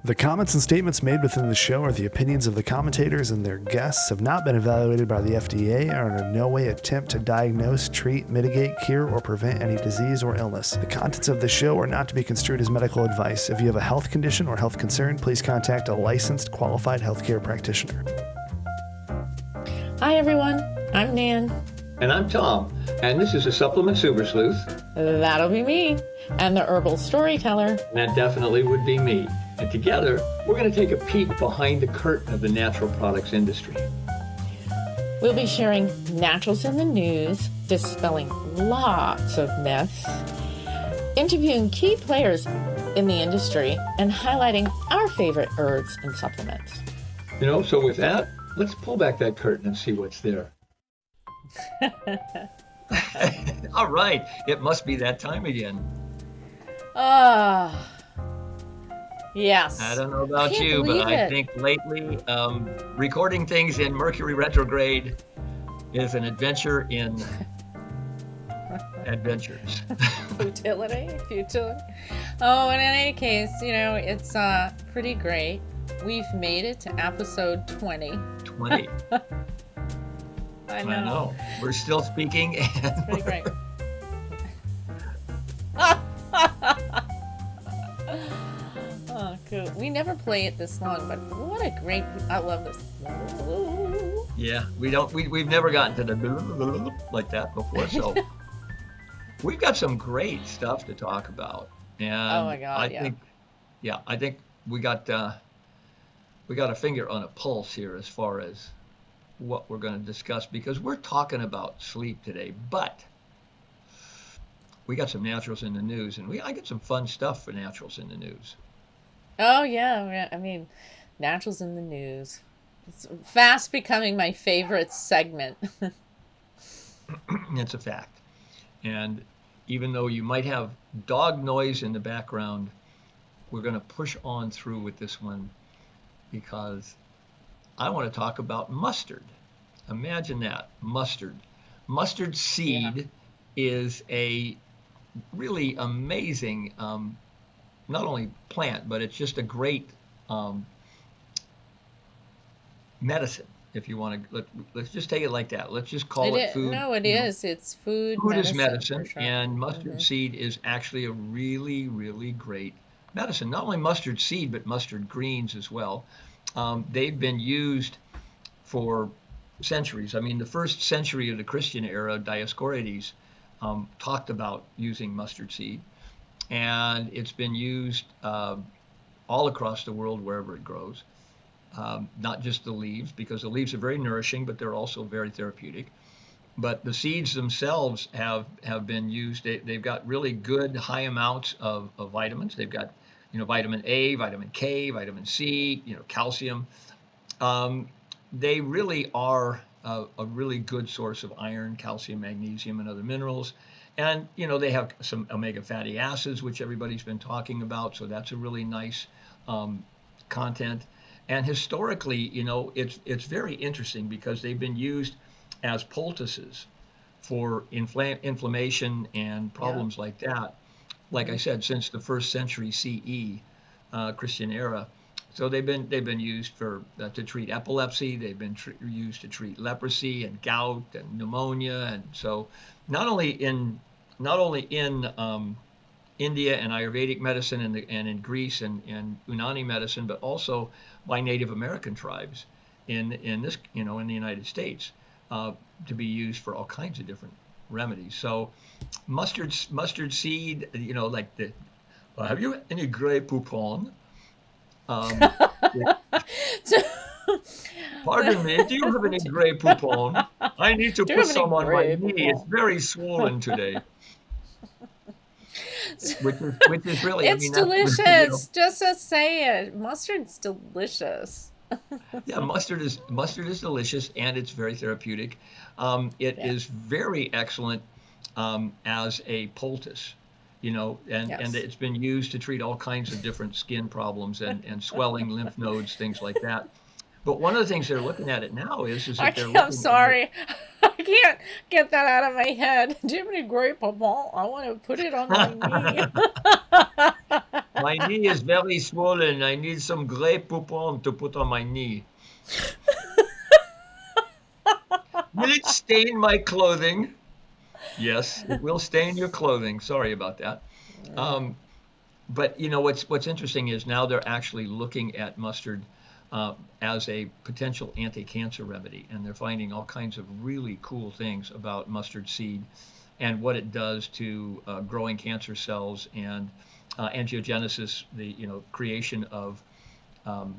The comments and statements made within the show are the opinions of the commentators and their guests, have not been evaluated by the FDA, and are in no way attempt to diagnose, treat, mitigate, cure, or prevent any disease or illness. The contents of the show are not to be construed as medical advice. If you have a health condition or health concern, please contact a licensed, qualified healthcare practitioner. Hi, everyone. I'm Nan. And I'm Tom, and this is a Supplement Super Sleuth. That'll be me. And the Herbal Storyteller. And that definitely would be me. And together, we're going to take a peek behind the curtain of the natural products industry. We'll be sharing naturals in the news, dispelling lots of myths, interviewing key players in the industry, and highlighting our favorite herbs and supplements. So with that, let's pull back that curtain and see what's there. All right, it must be that time again. Yes. I don't know about you, but I think lately recording things in Mercury retrograde is an adventure in adventures. Futility. Oh, in any case, it's pretty great. We've made it to episode 20. 20. I know. We're still speaking. It's pretty great. Oh, cool. We never play it this long, but what a great, I love this. Yeah, we've never gotten to the like that before, so we've got some great stuff to talk about. And oh my God, I think we got a finger on a pulse here as far as what we're going to discuss, because we're talking about sleep today, but we got some naturals in the news, and I got some fun stuff for naturals in the news. Oh yeah, I mean, naturals in the news. It's fast becoming my favorite segment. It's a fact. And even though you might have dog noise in the background, we're going to push on through with this one, because I want to talk about mustard. Imagine that, mustard. Mustard seed is a really amazing, not only plant, but it's just a great medicine, if you want to. Let's just take it like that. Let's just call it food. No, it is. It's food. Food medicine, is medicine, for sure. and mustard seed is actually a really, really great medicine. Not only mustard seed, but mustard greens as well. They've been used for centuries. I mean, the first century of the Christian era, Dioscorides talked about using mustard seed, and it's been used all across the world wherever it grows. Not just the leaves, because the leaves are very nourishing, but they're also very therapeutic. But the seeds themselves have been used. They've got really good high amounts of vitamins. They've got vitamin A, vitamin K, vitamin C, calcium. They really are a really good source of iron, calcium, magnesium, and other minerals. And, they have some omega fatty acids, which everybody's been talking about. So that's a really nice content. And historically, it's very interesting, because they've been used as poultices for inflammation and problems like that. Like I said, since the first century CE, Christian era. So they've been used to treat epilepsy. They've been used to treat leprosy and gout and pneumonia. And so not only in India and Ayurvedic medicine and in Greece and Unani medicine, but also by Native American tribes in this in the United States, to be used for all kinds of different remedies. So mustard seed, like the have you any Grey Poupon? Pardon me, do you have any Grey Poupon? I need to put some on my knee. It's very swollen today. Which is really, it's delicious. Just to say it, mustard's delicious. Yeah, mustard is delicious, and it's very therapeutic. It is very excellent as a poultice, and it's been used to treat all kinds of different skin problems and swelling lymph nodes, things like that. But one of the things they're looking at it now is that they're looking. I'm sorry. I can't get that out of my head. Do you have any Grey Poupon? I want to put it on my knee. My knee is very swollen. I need some Grey Poupon to put on my knee. Will it stain my clothing? Yes, it will stain your clothing. Sorry about that. Mm, Um, but what's interesting is now they're actually looking at mustard uh, as a potential anti-cancer remedy, and they're finding all kinds of really cool things about mustard seed and what it does to growing cancer cells and angiogenesis, the creation of um,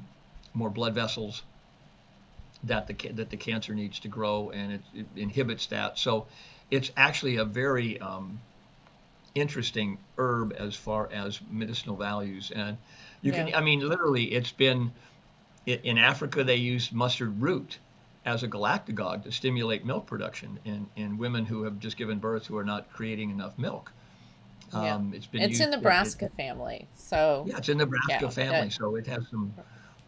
more blood vessels that the cancer needs to grow, and it inhibits that. So it's actually a very interesting herb as far as medicinal values. And yeah. I mean, literally, in Africa, they use mustard root as a galactagogue to stimulate milk production in women who have just given birth who are not creating enough milk. Yeah. It's been It's used, in the Brassica family. So, yeah, it's in the Nebraska yeah, family, that, so it has some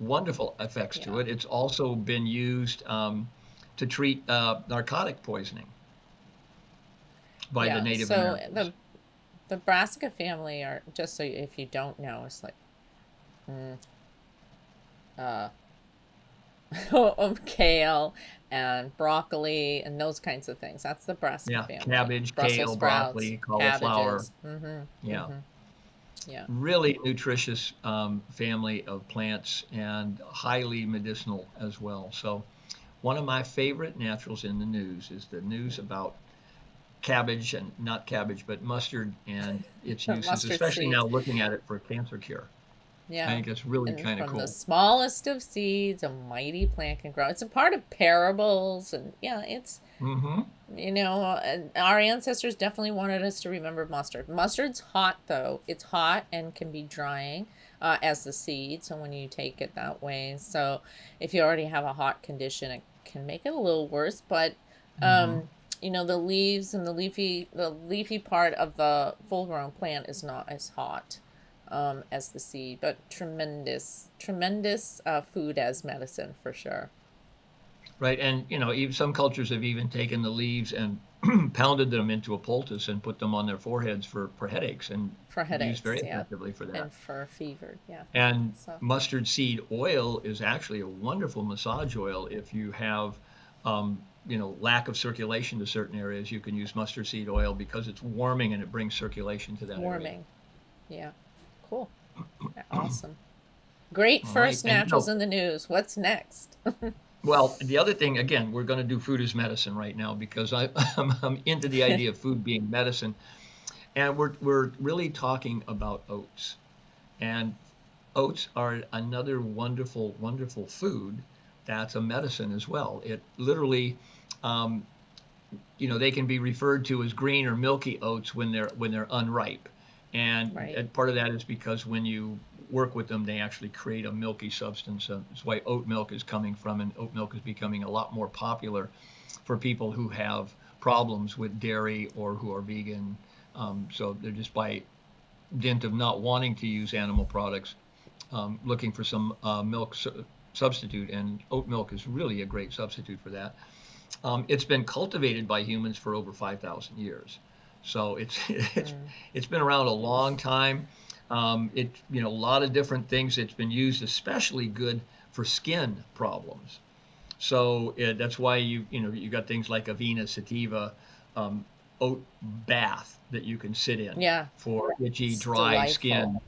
wonderful effects to yeah. it. It's also been used to treat narcotic poisoning by the Yeah. Native So Americans. the Brassica family are, just so if you don't know, it's like mm, uh kale and broccoli and those kinds of things. That's the Brassica Yeah, family. cabbage, Brussels kale, sprouts, broccoli, cauliflower. cabbages. Mm-hmm. Yeah, Mm-hmm. Yeah. really nutritious family of plants and highly medicinal as well. So, one of my favorite naturals in the news is the news about cabbage, and not cabbage, but mustard and its uses, Mustard especially seeds. now looking at it for cancer cure. I Yeah. think it's really And kind of from the cool. smallest of seeds, a mighty plant can grow. It's a part of parables, and yeah, it's Hmm. and our ancestors definitely wanted us to remember mustard. Mustard's hot though. It's hot and can be drying as the seed. So when you take it that way, so if you already have a hot condition, it can make it a little worse. But Hmm. the leaves and the leafy part of the full grown plant is not as hot as the seed, but tremendous food as medicine for sure. Right, and even some cultures have even taken the leaves and pounded them into a poultice and put them on their foreheads for headaches, and For used very headaches, yeah, effectively for that. and for fever, yeah. And So mustard seed oil is actually a wonderful massage oil if you have, lack of circulation to certain areas. You can use mustard seed oil because it's warming and it brings circulation to that area. warming, yeah, cool, yeah, awesome, great All right, first and naturals in the news. What's next? well, the other thing, again, we're going to do food as medicine right now because I'm into the idea of food being medicine, and we're really talking about oats. And oats are another wonderful, wonderful food that's a medicine as well. It literally, um, they can be referred to as green or milky oats when they're unripe, Right. and part of that is because when you work with them, they actually create a milky substance. That's why oat milk is coming from, and oat milk is becoming a lot more popular for people who have problems with dairy or who are vegan. So they're just by dint of not wanting to use animal products, looking for some milk substitute, and oat milk is really a great substitute for that. It's been cultivated by humans for over 5,000 years, so it's it's Mm. it's been around a long time. A lot of different things. It's been used especially good for skin problems. So that's why you got things like Avena sativa, oat bath that you can sit in Yeah, for itchy, it's dry delightful, skin.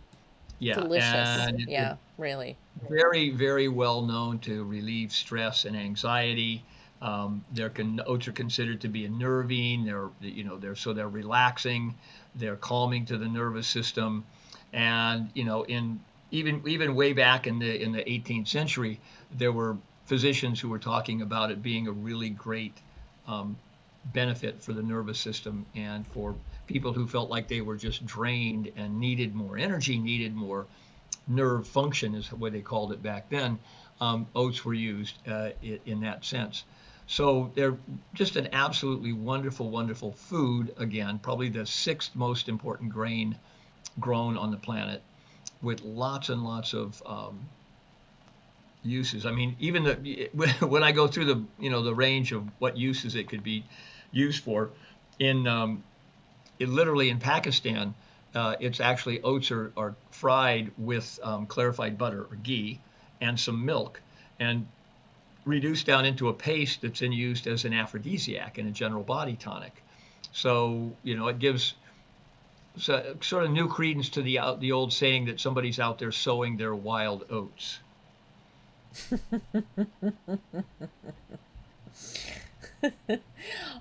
Yeah, delicious, and it's yeah, really. very, very well known to relieve stress and anxiety. Oats are considered to be unnerving. They're relaxing, they're calming to the nervous system, and in even way back in the 18th century, there were physicians who were talking about it being a really great um, benefit for the nervous system and for people who felt like they were just drained and needed more energy, needed more nerve function is what they called it back then. Oats were used in that sense. So they're just an absolutely wonderful, wonderful food. Again, probably the sixth most important grain grown on the planet, with lots and lots of uses. I mean, even when I go through the range of what uses it could be used for, in literally in Pakistan, it's actually oats are fried with clarified butter or ghee and some milk and reduced down into a paste that's then used as an aphrodisiac and a general body tonic. So, it gives sort of new credence to the old saying that somebody's out there sowing their wild oats.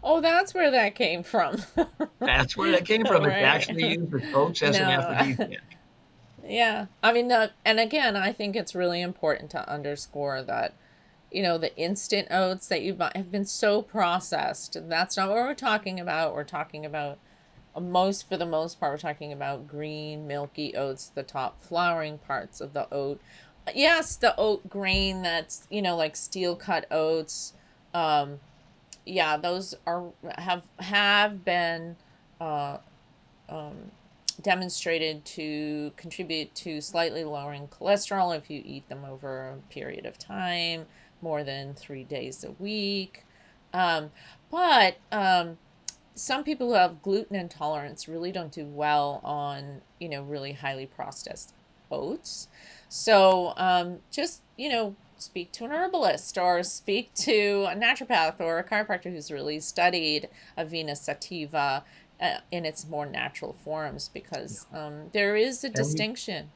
Oh, that's where that came from. That's where that came from. It's actually Right. used with oats as an No. aphrodisiac. Yeah. I mean, and again, I think it's really important to underscore that, the instant oats that you buy have been so processed. And that's not what we're talking about. We're talking about for the most part, we're talking about green, milky oats, the top flowering parts of the oat. Yes, the oat grain that's, like steel cut oats. Um, yeah, those have been uh, um, demonstrated to contribute to slightly lowering cholesterol if you eat them over a period of time, more than 3 days a week. But some people who have gluten intolerance really don't do well on, really highly processed oats. So just, speak to an herbalist or speak to a naturopath or a chiropractor who's really studied Avena sativa in its more natural forms, Yeah. because there is a And you, distinction.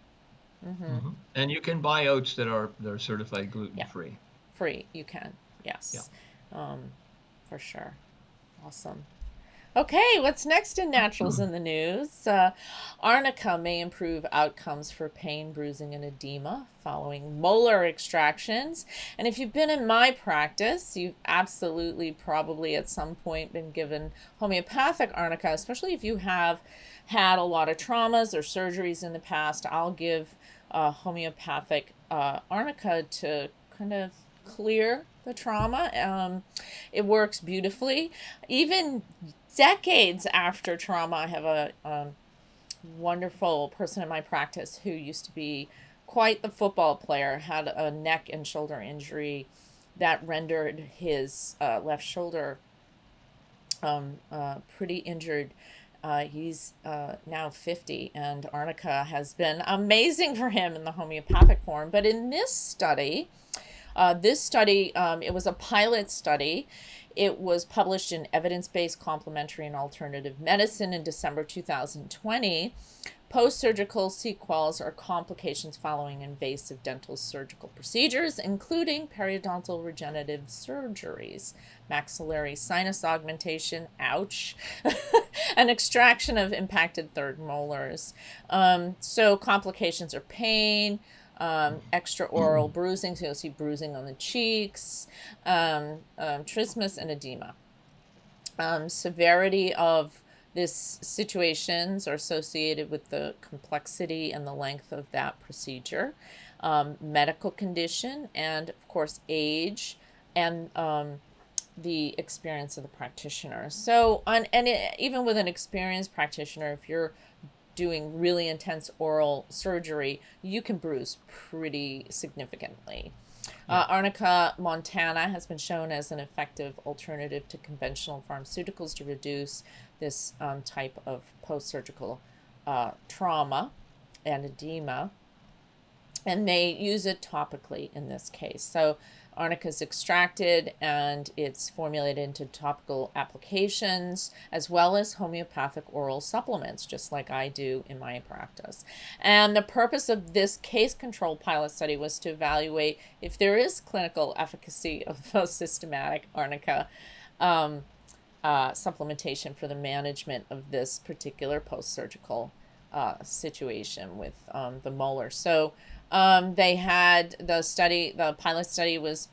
Mm-hmm. and you can buy oats that are certified gluten Yeah, free. free. You can. Yeah. Yes, um, for sure. Awesome. Okay, what's next in naturals in the news? Arnica may improve outcomes for pain, bruising, and edema following molar extractions. And if you've been in my practice, you've absolutely probably at some point been given homeopathic arnica, especially if you have had a lot of traumas or surgeries in the past. I'll give homeopathic arnica to kind of clear the trauma. It works beautifully. Even decades after trauma, I have a wonderful person in my practice who used to be quite the football player, had a neck and shoulder injury that rendered his left shoulder pretty injured. He's now 50, and arnica has been amazing for him in the homeopathic form. But in this study, it was a pilot study. It was published in Evidence-Based Complementary and Alternative Medicine in December 2020. Post-surgical sequels or complications following invasive dental surgical procedures, including periodontal regenerative surgeries, maxillary sinus augmentation, ouch, an extraction of impacted third molars. So complications are pain, extraoral bruising, so you'll see bruising on the cheeks, trismus, and edema. Severity of these situations are associated with the complexity and the length of that procedure, medical condition, and of course age, and the experience of the practitioner. So, even with an experienced practitioner, if you're doing really intense oral surgery, you can bruise pretty significantly. Yeah. Arnica montana has been shown as an effective alternative to conventional pharmaceuticals to reduce this type of post-surgical trauma and edema, and they use it topically in this case. So arnica is extracted and it's formulated into topical applications as well as homeopathic oral supplements, just like I do in my practice. And the purpose of this case control pilot study was to evaluate if there is clinical efficacy of systematic arnica supplementation for the management of this particular post-surgical situation with the molar. So they had the pilot study was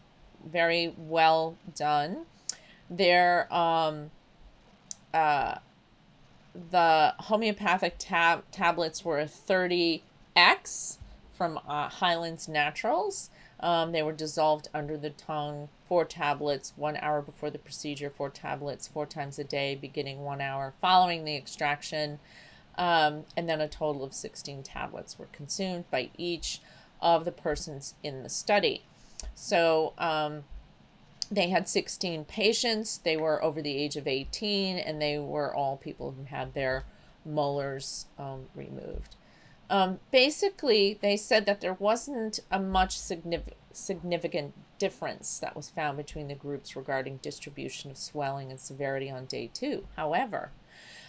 very well done. Their the homeopathic tablets were 30x from Highlands Naturals. They were dissolved under the tongue, 4 tablets, 1 hour before the procedure, 4 tablets, 4 times a day, beginning 1 hour following the extraction. And then a total of 16 tablets were consumed by each of the persons in the study. So they had 16 patients. They were over the age of 18, and they were all people who had their molars removed. Basically, they said that there wasn't a much significant difference that was found between the groups regarding distribution of swelling and severity on day 2. However,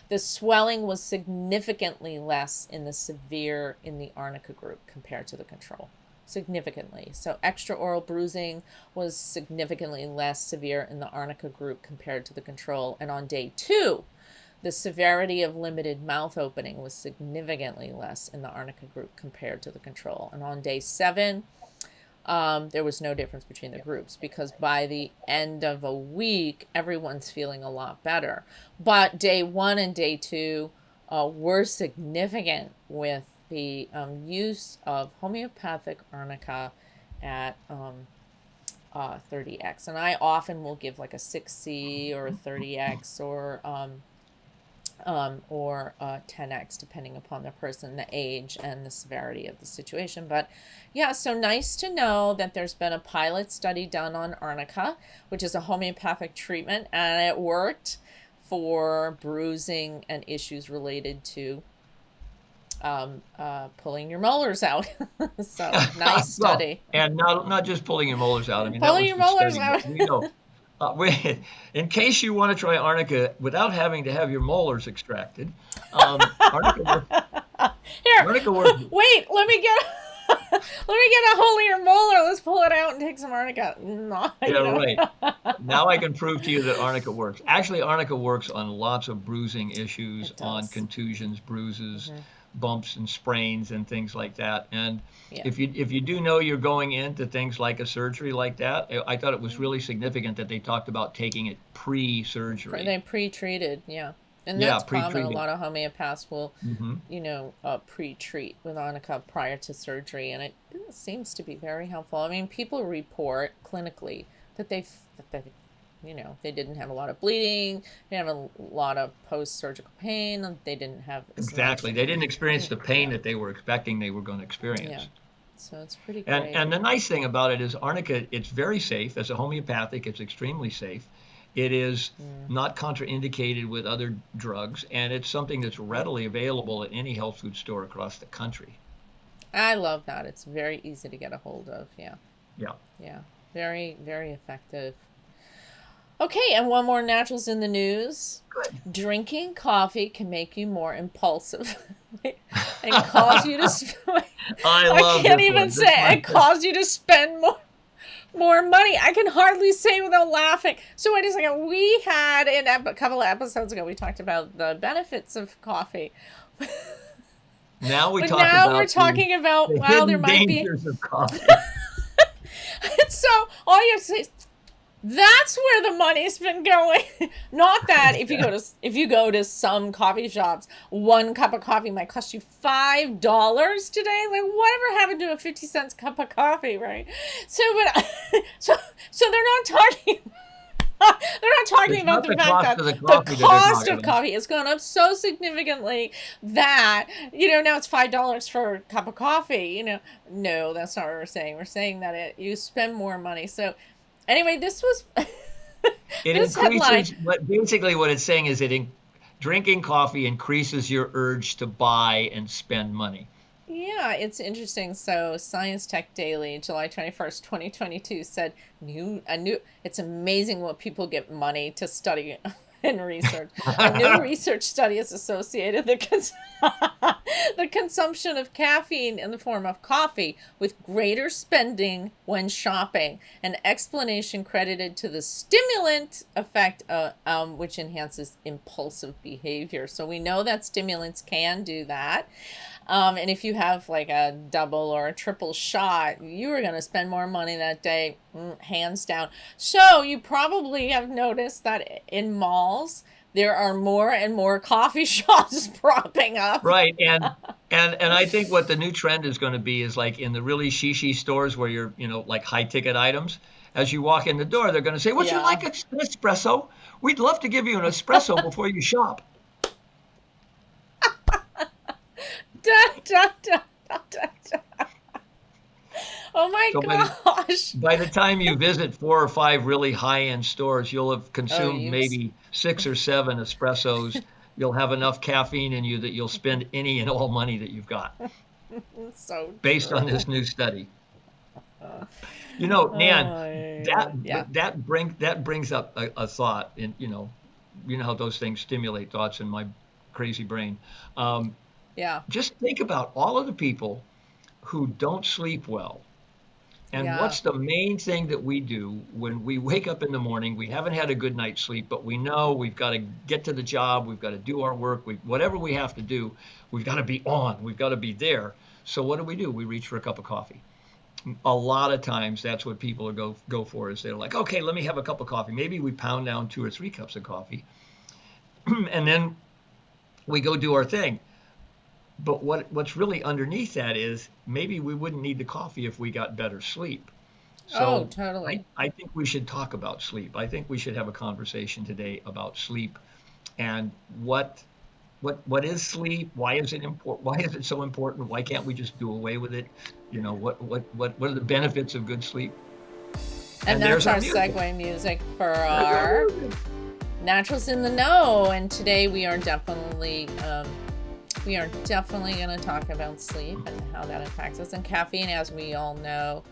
the swelling was significantly less in the arnica group compared to the control. Significantly. So extraoral bruising was significantly less severe in the arnica group compared to the control. And on day 2, the severity of limited mouth opening was significantly less in the arnica group compared to the control. And on day 7, there was no difference between the groups, because by the end of a week, everyone's feeling a lot better. But day 1 and day 2 were significant with the use of homeopathic arnica at 30x. And I often will give like a 6C or a 30x or 10x, depending upon the person, the age, and the severity of the situation. But yeah, so nice to know that there's been a pilot study done on arnica, which is a homeopathic treatment, and it worked for bruising and issues related to pulling your molars out. So nice study. Well, and not just pulling your molars out. I mean, pulling your molars out. We know. In case you want to try arnica without having to have your molars extracted, arnica works. Wait, let me get a hold of your molar. Let's pull it out and take some arnica. No, right. Now I can prove to you that arnica works. Actually, arnica works on lots of bruising issues, on contusions, bruises, bumps and sprains and things like that. And if you do know you're going into things like a surgery like that, I thought it was really significant that they talked about taking it pre-surgery. They pre-treated, and that's common. A lot of homeopaths will, pre-treat with arnica prior to surgery, and it seems to be very helpful. I mean, people report clinically that they didn't have a lot of bleeding, they didn't have a lot of post-surgical pain, they didn't have exactly. They didn't experience the pain that they were expecting they were going to experience. Yeah. So it's pretty great. And the nice thing about it is arnica, it's very safe. As a homeopathic, it's extremely safe. It is not contraindicated with other drugs, and it's something that's readily available at any health food store across the country. I love that. It's very easy to get a hold of. Yeah. Very, very effective. Okay, and one more naturals in the news. Good. Drinking coffee can make you more impulsive and cause you to I can't even say it. Cause you to spend more money. I can hardly say without laughing. So wait a second. We had a couple of episodes ago, we talked about the benefits of coffee. Now we're talking about there might be dangers of coffee. So all you have to say is, that's where the money's been going. Not that if you go to some coffee shops, 1 cup of coffee might cost you $5 today. Like, whatever happened to a 50-cent cup of coffee, right? So they're not talking. They're not talking about the fact that the cost of coffee has gone up so significantly that, now it's $5 for a cup of coffee. No, that's not what we're saying. We're saying that you spend more money. So anyway, this was this increases. But basically, what it's saying is drinking coffee increases your urge to buy and spend money. Yeah, it's interesting. So Science Tech Daily, July 21st, 2022 said, it's amazing what people get money to study and research. A new research study has associated the consumption of caffeine in the form of coffee with greater spending when shopping, an explanation credited to the stimulant effect, which enhances impulsive behavior. So we know that stimulants can do that. And if you have like a double or a triple shot, you are going to spend more money that day, hands down. So you probably have noticed that in malls, there are more and more coffee shops propping up. Right. And I think what the new trend is going to be is like in the really shishi stores where you're, like high ticket items. As you walk in the door, they're going to say, would you like an espresso? We'd love to give you an espresso before you shop. Oh my gosh. By the time you visit 4 or 5 really high-end stores, you'll have consumed maybe 6 or 7 espressos you'll have enough caffeine in you that you'll spend any and all money that you've got, So based on true. this new study. Nan, Oh, yeah. that brings up a thought, and you know how those things stimulate thoughts in my crazy brain. Um, Yeah. just think about all of the people who don't sleep well. And Yeah. what's the main thing that we do when we wake up in the morning? We haven't had a good night's sleep, but we know we've got to get to the job, we've got to do our work, whatever we have to do, we've got to be on, we've got to be there. So what do? We reach for a cup of coffee. A lot of times that's what people go for, is they're like, okay, let me have a cup of coffee. Maybe we pound down 2 or 3 cups of coffee, and then we go do our thing. But what's really underneath that is maybe we wouldn't need the coffee if we got better sleep. Oh, So totally. I think we should talk about sleep. I think we should have a conversation today about sleep and what is sleep? Why is it important? Why is it so important? Why can't we just do away with it? What are the benefits of good sleep? And And that's there's our our music. segue music for There's our our music. Naturals in the Know. And today we are definitely going to talk about sleep and how that impacts us. And caffeine, as we all know,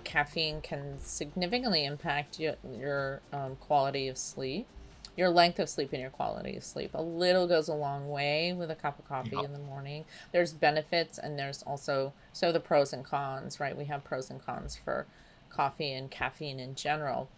caffeine can significantly impact your quality of sleep, your length of sleep, and your quality of sleep. A little goes a long way with a cup of coffee Yeah. in the morning. There's benefits, and there's also the pros and cons, right? We have pros and cons for coffee and caffeine in general,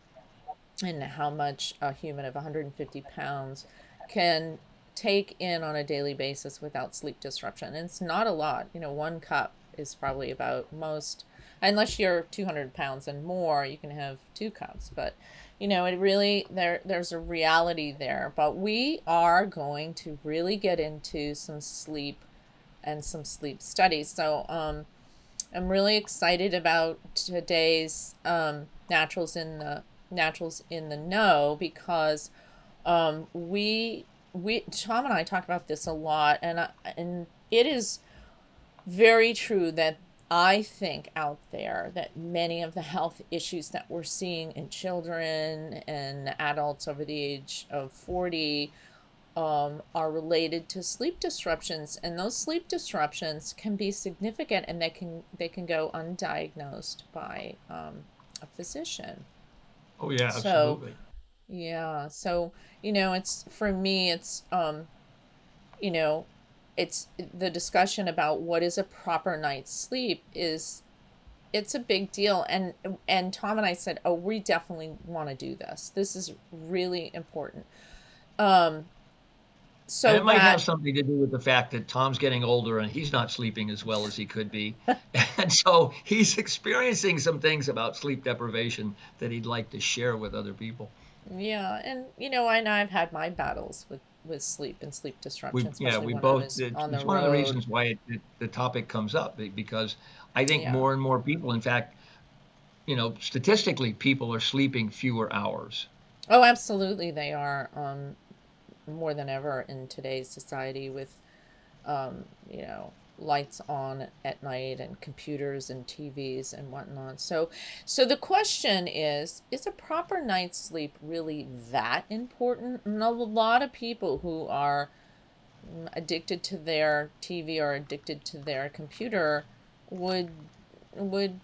and how much a human of 150 pounds can take in on a daily basis without sleep disruption. And it's not a lot. 1 cup is probably about most, unless you're 200 pounds and more, you can have 2 cups. But it really, there's a reality there. But we are going to really get into some sleep and some sleep studies. So I'm really excited about today's naturals in the know, because we Tom and I talk about this a lot, and it is very true that I think out there that many of the health issues that we're seeing in children and adults over the age of 40 are related to sleep disruptions, and those sleep disruptions can be significant, and they can go undiagnosed by a physician. Oh yeah, So absolutely. yeah, so it's, for me, you know, it's the discussion about what is a proper night's sleep is, it's a big deal. And Tom and I said, oh, we definitely want to do this. This is really important. Um, And so it might have that something to do with the fact that Tom's getting older and he's not sleeping as well as he could be. And so he's experiencing some things about sleep deprivation that he'd like to share with other people. Yeah, and I know I've had my battles with sleep and sleep disruption, Yeah, especially we when I both, was on the it's one of the road. reasons why the topic comes up, because I think Yeah. more and more people, in fact, statistically, people are sleeping fewer hours. Oh, absolutely, they are, more than ever in today's society, with um, you know, lights on at night and computers and TVs and whatnot. So the question is a proper night's sleep really that important? And a lot of people who are addicted to their TV or addicted to their computer would would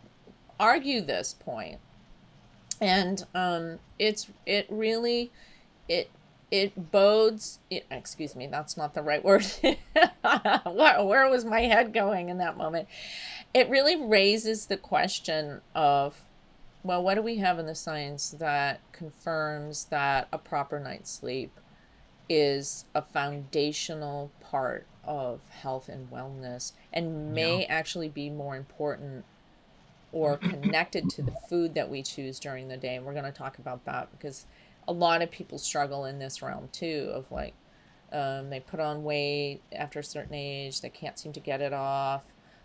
argue this point. And it really, it it bodes it, excuse me, that's not the right word. Where was my head going in that moment? It really raises the question of, well, what do we have in the science that confirms that a proper night's sleep is a foundational part of health and wellness, and Yeah. may actually be more important or connected to the food that we choose during the day. And we're going to talk about that, because a lot of people struggle in this realm too, of like, they put on weight after a certain age, they can't seem to get it off.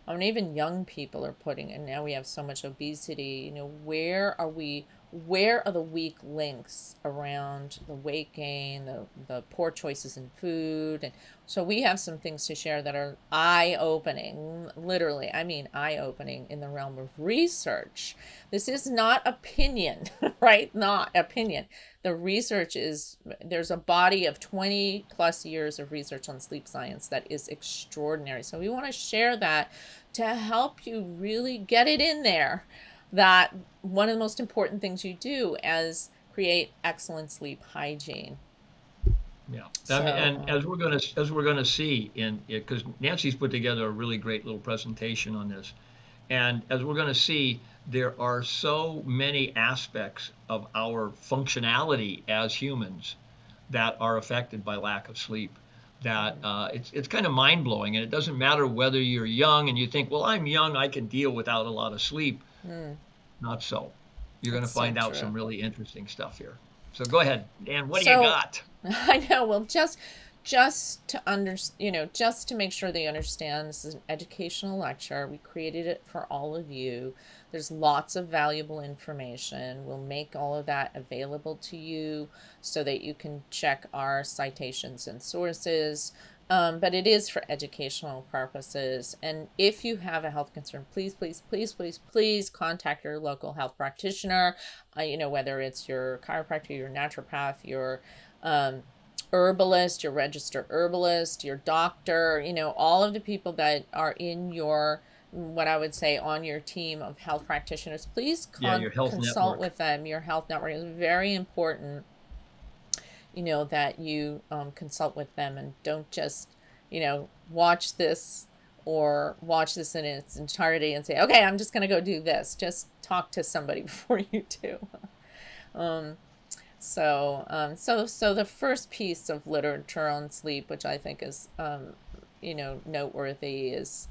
I mean, even young people are putting, and now we have so much obesity. Where are we where are the weak links around the weight gain, the poor choices in food. And so we have some things to share that are eye-opening, literally, I mean eye-opening in the realm of research. This is not opinion, right? Not opinion. The research is, there's a body of 20 plus years of research on sleep science that is extraordinary. So we want to share that to help you really get it in there, that one of the most important things you do is create excellent sleep hygiene. Yeah, I So, mean, and as we're gonna see in it, because Nancy's put together a really great little presentation on this, and as we're gonna see, there are so many aspects of our functionality as humans that are affected by lack of sleep. That it's kind of mind blowing, and it doesn't matter whether you're young and you think, well, I'm young, I can deal without a lot of sleep. mm, Not so. You're going it's to so find out some true. really interesting stuff here. So go ahead, Dan. What do you So got? I know. Well, just to just to make sure they understand, this is an educational lecture. We created it for all of you. There's lots of valuable information. We'll make all of that available to you so that you can check our citations and sources. But it is for educational purposes. And if you have a health concern, please, please, please, please, please contact your local health practitioner. Whether it's your chiropractor, your naturopath, your um, herbalist, your registered herbalist, your doctor, all of the people that are in your, what I would say, on your team of health practitioners. Please Yeah, your health consult network. with them. Your health network is very important, that you consult with them, and don't just, watch this or watch this in its entirety and say, okay, I'm just going to go do this. Just talk to somebody before you do. Um, so the first piece of literature on sleep, which I think is, noteworthy, is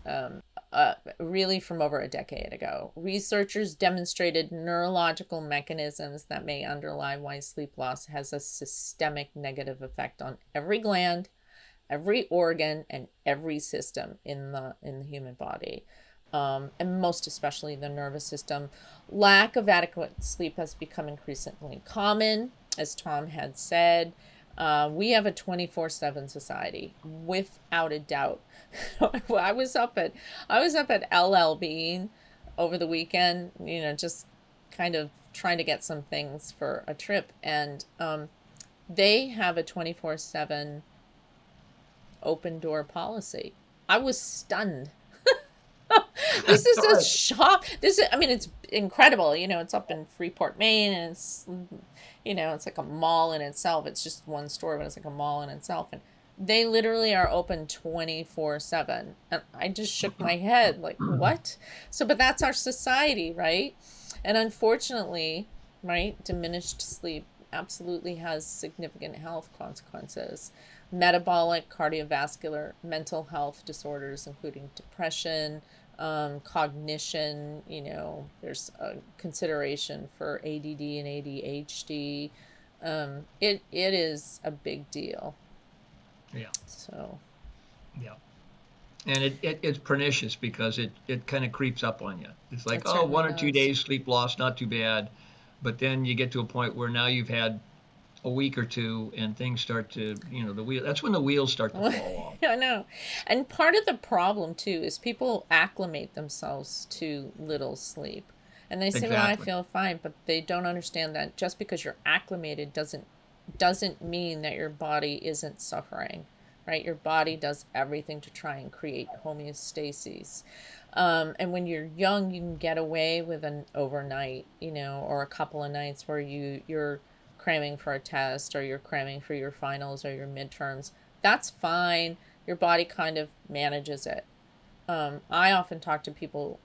really from over a decade ago. Researchers demonstrated neurological mechanisms that may underlie why sleep loss has a systemic negative effect on every gland, every organ, and every system in the human body. And most especially the nervous system. Lack of adequate sleep has become increasingly common, as Tom had said. We have a 24/7 society, without a doubt. I was up at LL Bean over the weekend, just kind of trying to get some things for a trip, and they have a 24/7 open door policy. I was stunned. This is a shop. It's incredible. It's up in Freeport, Maine, and it's like a mall in itself. It's just one store, but it's like a mall in itself. And they literally are open 24/7. And I just shook my head like, what? But that's our society, right? And unfortunately, right, diminished sleep absolutely has significant health consequences. Metabolic, cardiovascular, mental health disorders, including depression, cognition, there's a consideration for ADD and ADHD. It is a big deal. Yeah, So, yeah. And it's pernicious because it kind of creeps up on you. It's like, it oh, certainly 1 or 2 days does. sleep loss, not too bad. But then you get to a point where now you've had a week or two and things start to, that's when the wheels start to fall off. I know. And part of the problem too is people acclimate themselves to little sleep. And they say, well, I Exactly. feel fine, but they don't understand that just because you're acclimated doesn't mean that your body isn't suffering, right? Your body does everything to try and create homeostasis. And when you're young, you can get away with an overnight, or a couple of nights where you're cramming for a test, or you're cramming for your finals or your midterms. That's fine. Your body kind of manages it. I often talk to people,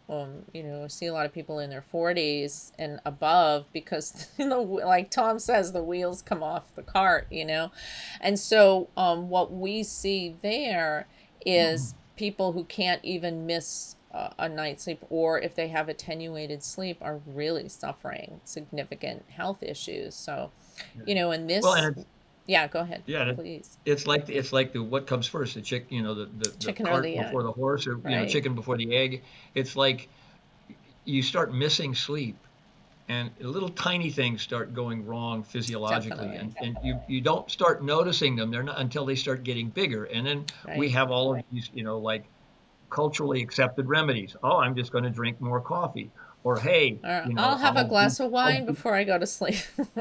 see a lot of people in their 40s and above because, like Tom says, the wheels come off the cart, And so what we see there is people who can't even miss a night's sleep, or if they have attenuated sleep, are really suffering significant health issues. So, in Well, this, and it's yeah, go ahead, yeah, please. it's like the what comes first, the chick, the Chicken or cart the egg, before the horse, or right? chicken before the egg. It's like you start missing sleep and little tiny things start going wrong physiologically, Definitely. and you don't start noticing them. They're not until they start getting bigger, and then we Right. have all of these, like culturally accepted remedies. Oh, I'm just going to drink more coffee, or hey, Or I'll have a glass of I'll wine do, before I go to sleep,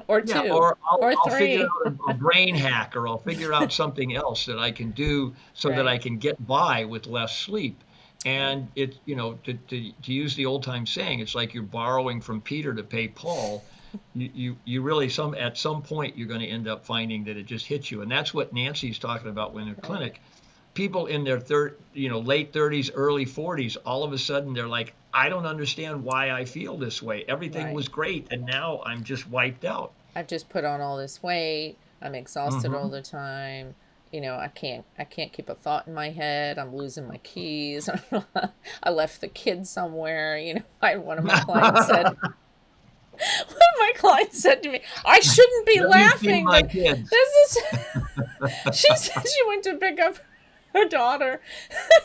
or yeah, two, or or I'll figure three. out a brain hack, or I'll figure out something else that I can do so that I Right. can get by with less sleep. Right. And it's, to use the old time saying, it's like you're borrowing from Peter to pay Paul. You really at some point you're going to end up finding that it just hits you, and that's what Nancy's talking about when in Right. clinic. People in their late 30s, early 40s, all of a sudden they're like, I don't understand why I feel this way. Everything Right. was great, and now I'm just wiped out. I've just put on all this weight. I'm exhausted all Hmm. the time. I can't keep a thought in my head. I'm losing my keys. I left the kids somewhere. I one of my clients said one of my clients said to me, I shouldn't be Let me see laughing, my but kids. this is she said she went to pick up her daughter.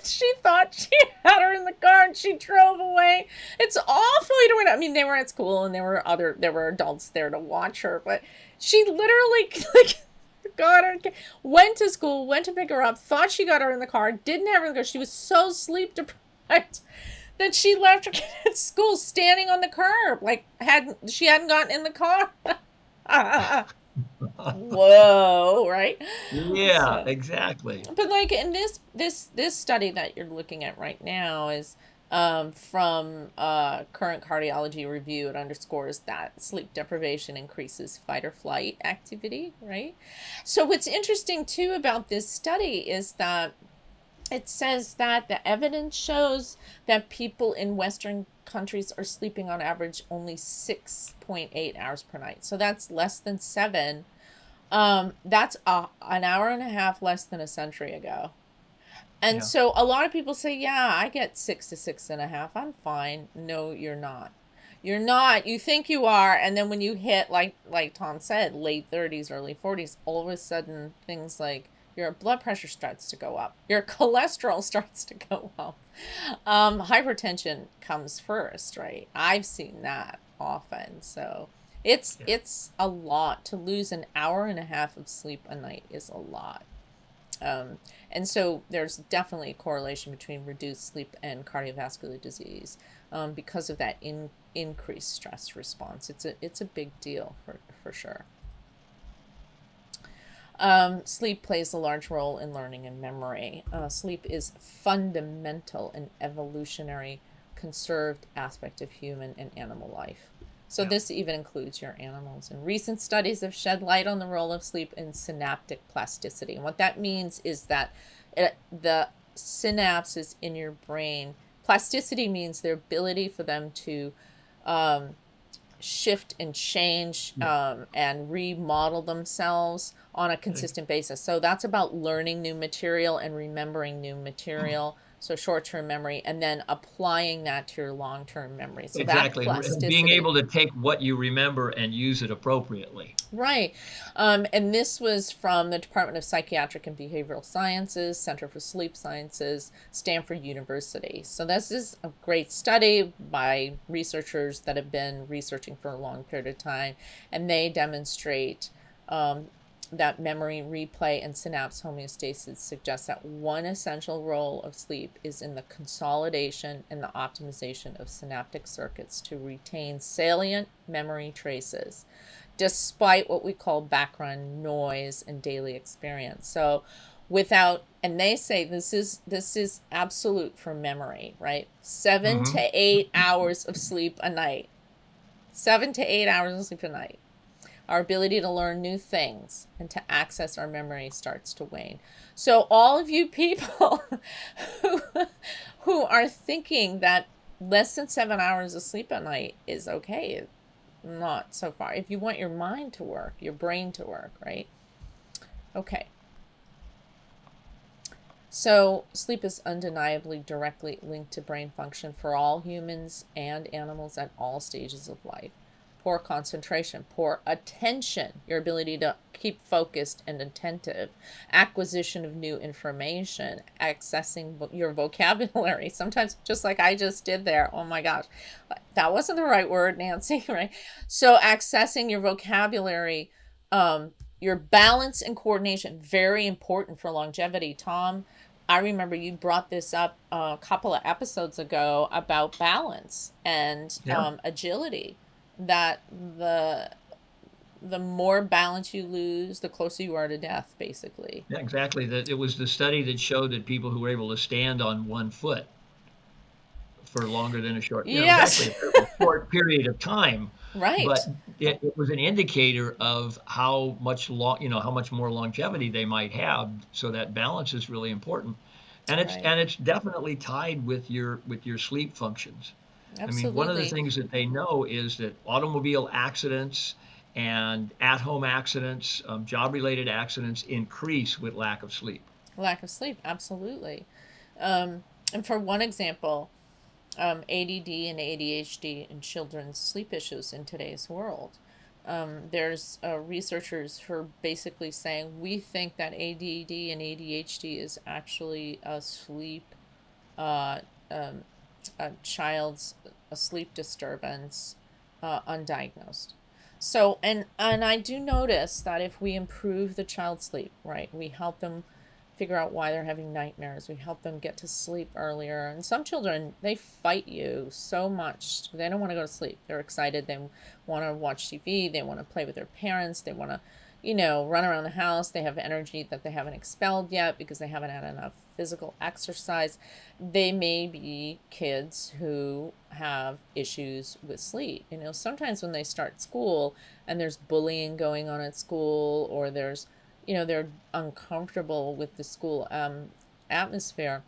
She thought she had her in the car and she drove away. It's awful. I mean, they were at school and there were adults there to watch her, but she literally like got her, went to school, went to pick her up, thought she got her in the car, didn't have her in the car. She was so sleep deprived that she left her kid at school standing on the curb, like she hadn't gotten in the car. Whoa, right? Yeah, So, exactly. but like in this study that you're looking at right now is from current cardiology review. It underscores that sleep deprivation increases fight or flight activity, right? So what's interesting too about this study is that it says that the evidence shows that people in Western countries are sleeping on average only 6.8 hours per night. So that's less than 7. That's an hour and a half less than a century ago. And Yeah. so a lot of people say, yeah, I get 6 to 6.5. I'm fine. No, you're not. You're not. You think you are. And then when you hit, like Tom said, late 30s, early 40s, all of a sudden things like your blood pressure starts to go up. Your cholesterol starts to go up. Hypertension comes first, right? I've seen that often. So it's Yeah. it's a lot. To lose an hour and a half of sleep a night is a lot. And so there's definitely a correlation between reduced sleep and cardiovascular disease because of that increased stress response. It's a big deal for sure. Sleep plays a large role in learning and memory. Sleep is fundamental and evolutionary conserved aspect of human and animal life. So Yeah. this even includes your animals. And recent studies have shed light on the role of sleep in synaptic plasticity. And what that means is that the synapses in your brain, plasticity means their ability for them to um, shift and change Yeah. and remodel themselves on a consistent basis. So that's about learning new material and remembering new material. So short-term memory, and then applying that to your long-term memory. So that Exactly. And being plasticity. able to take what you remember and use it appropriately. Right. And this was from the Department of Psychiatric and Behavioral Sciences, Center for Sleep Sciences, Stanford University. So this is a great study by researchers that have been researching for a long period of time, and they demonstrate that memory replay and synapse homeostasis suggests that one essential role of sleep is in the consolidation and the optimization of synaptic circuits to retain salient memory traces despite what we call background noise and daily experience. So and they say this is absolute for memory, right? 7 Hmm. to 8 hours of sleep a night. 7 to 8 hours of sleep a night. Our ability to learn new things and to access our memory starts to wane. So all of you people who, who are thinking that less than 7 hours of sleep at night is okay, not so far. If you want your mind to work, your brain to work, right? Okay. So sleep is undeniably directly linked to brain function for all humans and animals at all stages of life. poor concentration, poor attention, your ability to keep focused and attentive, acquisition of new information, accessing your vocabulary. Sometimes, just like I just did there, oh my gosh, that wasn't the right word, Nancy, right? So accessing your vocabulary, your balance and coordination, very important for longevity. Tom, I remember you brought this up a couple of episodes ago about balance and Yeah. agility. That the more balance you lose, the closer you are to death, basically. Yeah, exactly. That it was the study that showed that people who were able to stand on one foot for longer than a short, it was Yes, actually a fairly short period of time, right, but it was an indicator of how much how much more longevity they might have. So that balance is really important, and right, it's definitely tied with your sleep functions. I mean, one of the absolutely. things that they know is that automobile accidents and at-home accidents, job-related accidents increase with lack of sleep. Lack of sleep, absolutely. And for one example, ADD and ADHD in children's sleep issues in today's world. There's researchers who are basically saying we think that ADD and ADHD is actually uh, um, a child's a sleep disturbance, undiagnosed. So, and I do notice that if we improve the child's sleep, right, we help them figure out why they're having nightmares. We help them get to sleep earlier. And some children, they fight you so much. They don't want to go to sleep. They're excited. They want to watch TV. They want to play with their parents. They want to, run around the house. They have energy that they haven't expelled yet because they haven't had enough physical exercise. They may be kids who have issues with sleep. Sometimes when they start school and there's bullying going on at school, or they're uncomfortable with the school atmosphere,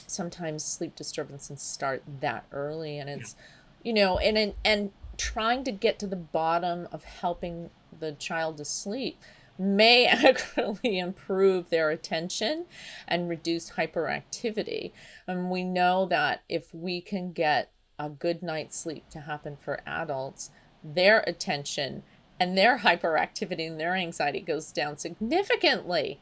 sometimes sleep disturbances start that early. And it's, and trying to get to the bottom of helping the child to sleep may actually improve their attention and reduce hyperactivity. And we know that if we can get a good night's sleep to happen for adults, their attention and their hyperactivity and their anxiety goes down significantly.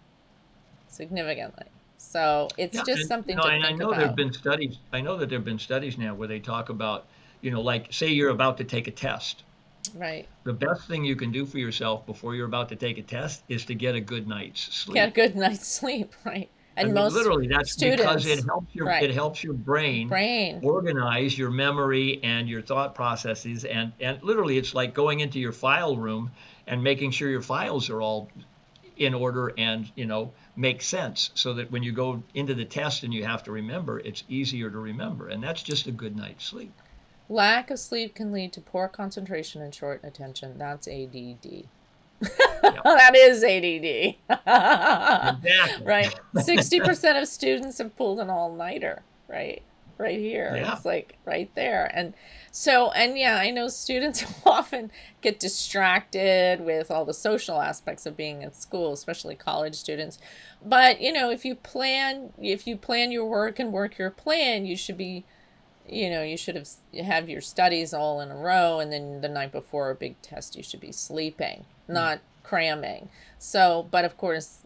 Significantly. So it's Yeah, just and something to and I think know there've about. been studies. I know that there've been studies now where they talk about, like say you're about to take a test. Right. The best thing you can do for yourself before you're about to take a test is to get a good night's Get a sleep. good night's sleep, right? I And mean, most literally, that's because students, it right, helps your brain brain, organize your memory and your thought processes, and literally, it's like going into your file room and making sure your files are all in order and make sense, so that when you go into the test and you have to remember, it's easier to remember, and that's just a good night's sleep. lack of sleep can lead to poor concentration and short attention. That's ADD. Yeah, That is ADD. exactly. Right. 60% of students have pulled an all-nighter, right? Right here. Yeah. It's like right there. And so, and yeah, I know students often get distracted with all the social aspects of being at school, especially college students. But, if you plan your work and work your plan, you should have your studies all in a row, and then the night before a big test you should be sleeping, not cramming. So, but of course,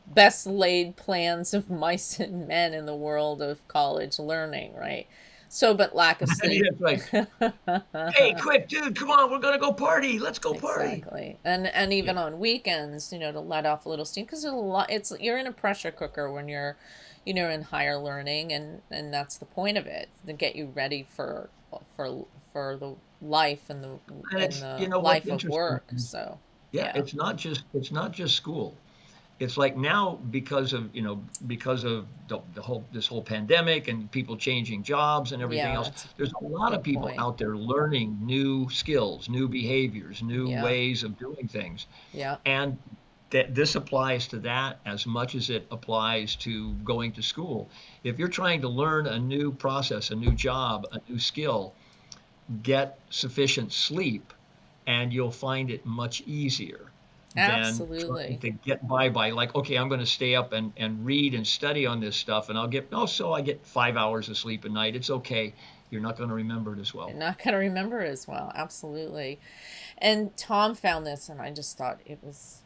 best laid plans of mice and men in the world of college learning, right? So, but lack of sleep. It's like, hey, quick, dude, come on, we're gonna go party. Let's go party. Exactly. And Yeah. even on weekends, to let off a little steam, because a lot, you're in a pressure cooker when you're, in higher learning, and that's the point of it, to get you ready for the life and And it's, the what's life of interesting work. is, So, yeah, yeah. it's not just school. It's like now, because of the whole this whole pandemic and people changing jobs and everything Yeah, else, that's a there's a lot of good people point. out there learning new skills, new behaviors, new Yeah. ways of doing things. Yeah. And that this applies to that as much as it applies to going to school. If you're trying to learn a new process, a new job, a new skill, get sufficient sleep, and you'll find it much easier than trying Absolutely. to get by like, okay, I'm going to stay up and read and study on this stuff, and I get 5 hours of sleep a night. It's okay. you're not going to remember it as well. You're not going to remember as well. Absolutely. And Tom found this, and I just thought it was,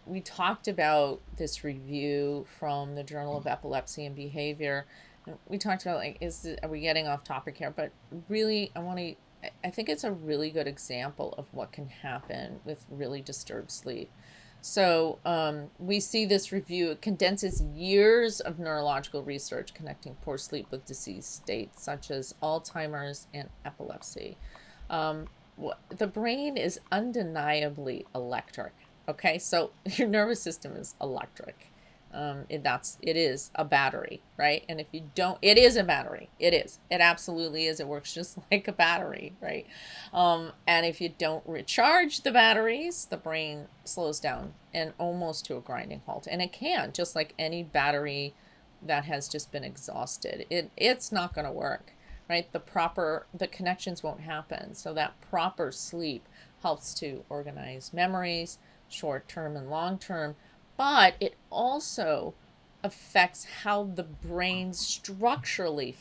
we talked about this review from the Journal of Epilepsy and Behavior. And we talked about, like, are we getting off topic here? But really, I think it's a really good example of what can happen with really disturbed sleep. So we see this review. It condenses years of neurological research connecting poor sleep with disease states such as Alzheimer's and epilepsy. The brain is undeniably electric. Okay, so your nervous system is electric. It is a battery, right? And if you don't, it is a battery. It absolutely is. It works just like a battery, right? And if you don't recharge the batteries, the brain slows down and almost to a grinding halt. And it can, just like any battery that has just been exhausted. It's not going to work, right? The connections won't happen. So that proper sleep helps to organize memories, short-term and long-term, but it also affects how the brain structurally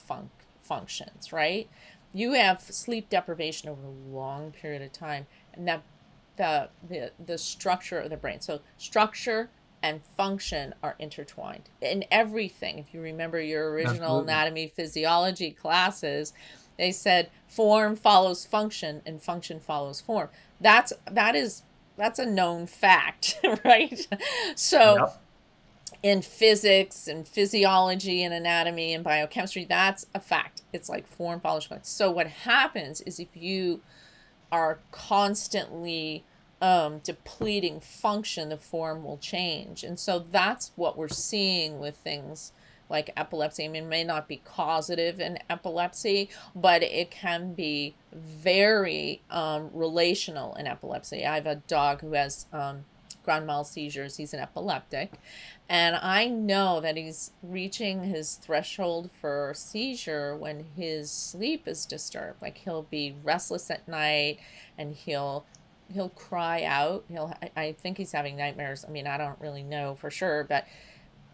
functions, right? You have sleep deprivation over a long period of time, and that the structure of the brain. So structure and function are intertwined in everything. If you remember your original Absolutely. anatomy physiology classes, they said form follows function and function follows form. That's a known fact, right? So Yep. in physics and physiology and anatomy and biochemistry, that's a fact. It's like form follows function. So what happens is if you are constantly depleting function, the form will change. And so that's what we're seeing with things like epilepsy. I mean, it may not be causative in epilepsy, but it can be very relational in epilepsy. I have a dog who has grand mal seizures. He's an epileptic. And I know that he's reaching his threshold for seizure when his sleep is disturbed. Like, he'll be restless at night and he'll cry out. I think he's having nightmares. I mean, I don't really know for sure, but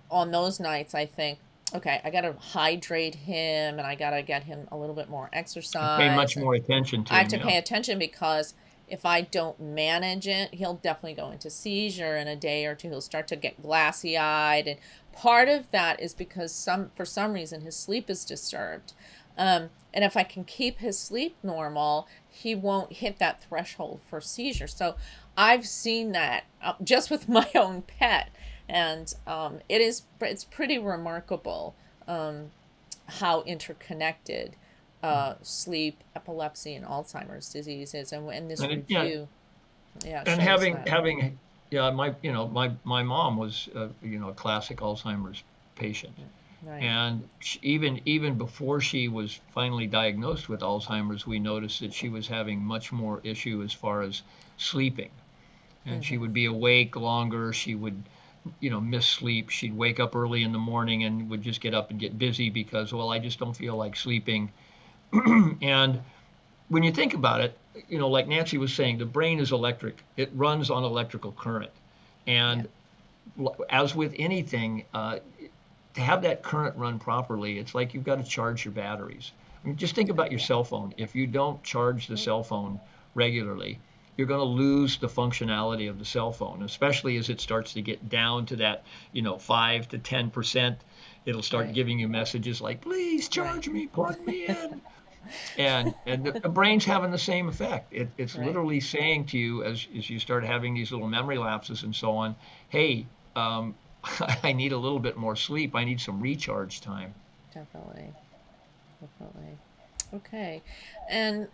on those nights, I think, okay, I got to hydrate him and I got to get him a little bit more Pay much exercise. And more attention to I have him. to Yeah. pay attention because if I don't manage it, he'll definitely go into seizure in a day or two. He'll start to get glassy eyed. And part of that is because for some reason his sleep is disturbed. And if I can keep his sleep normal, he won't hit that threshold for seizure. So I've seen that just with my own pet. And it's pretty remarkable how interconnected sleep, epilepsy, and Alzheimer's disease is. And this Yeah, review, yeah, and shows having that. having yeah, my mom was a classic Alzheimer's patient, Right. and even before she was finally diagnosed with Alzheimer's, we noticed that she was having much more issue as far as sleeping, and she Mm-hmm. would be awake longer. She would miss sleep. She'd wake up early in the morning and would just get up and get busy because, well, I just don't feel like sleeping. And when you think about it, like Nancy was saying, the brain is electric. It runs on electrical current. Yeah. And as with anything, to have that current run properly, it's like you've got to charge your batteries. I mean, just think about your Yeah. cell phone. If you don't charge the cell phone regularly, you're going to lose the functionality of the cell phone, especially as it starts to get down to that, 5 to 10%. It'll start Right. giving you messages like, please Right. charge me, plug me in. And the brain's having the same effect. It's Right. literally saying to you as you start having these little memory lapses and so on, hey, I need a little bit more sleep. I need some recharge time. Definitely. Definitely. Okay. And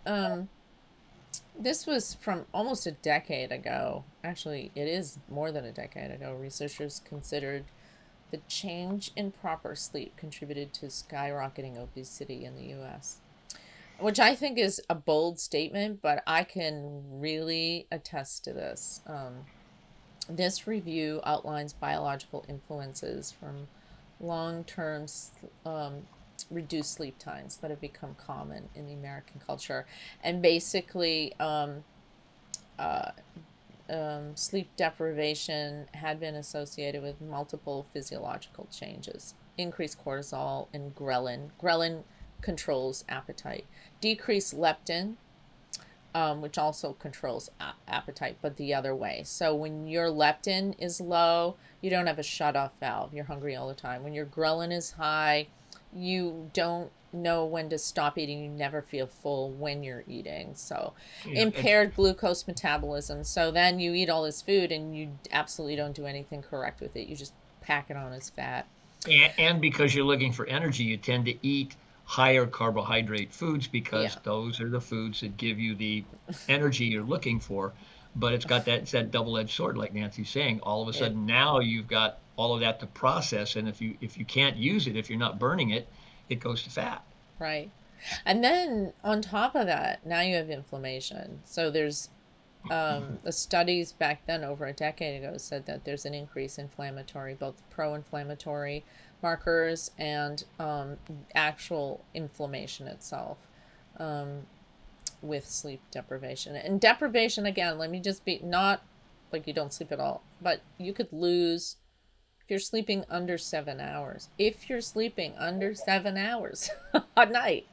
this was from almost a decade ago. Actually, it is more than a decade ago. Researchers considered the change in proper sleep contributed to skyrocketing obesity in the US, which I think is a bold statement, but I can really attest to this. This review outlines biological influences from long term reduced sleep times that have become common in the American culture. And basically, uh, sleep deprivation had been associated with multiple physiological changes, increased cortisol and ghrelin. Ghrelin controls appetite. Decreased leptin, which also controls appetite, but the other way. So when your leptin is low, you don't have a shut-off valve. You're hungry all the time. When your ghrelin is high, you don't know when to stop eating. You never feel full when you're eating. So impaired glucose metabolism. So then you eat all this food and you absolutely don't do anything correct with it. You just pack it on as fat. And because you're looking for energy, you tend to eat higher carbohydrate foods because those are the foods that give you the energy you're looking for. But it's that double-edged sword, like Nancy's saying. All of a sudden now you've got all of that to process, and if you can't use it, if you're not burning it, it goes to fat. Right. And then on top of that, now you have inflammation. So there's the studies back then over a decade ago said that there's an increase in inflammatory, both pro-inflammatory markers and actual inflammation itself with sleep deprivation. And deprivation, again, let me just be, not like you don't sleep at all, but you could lose if you're sleeping under 7 hours. If you're sleeping under 7 hours a night,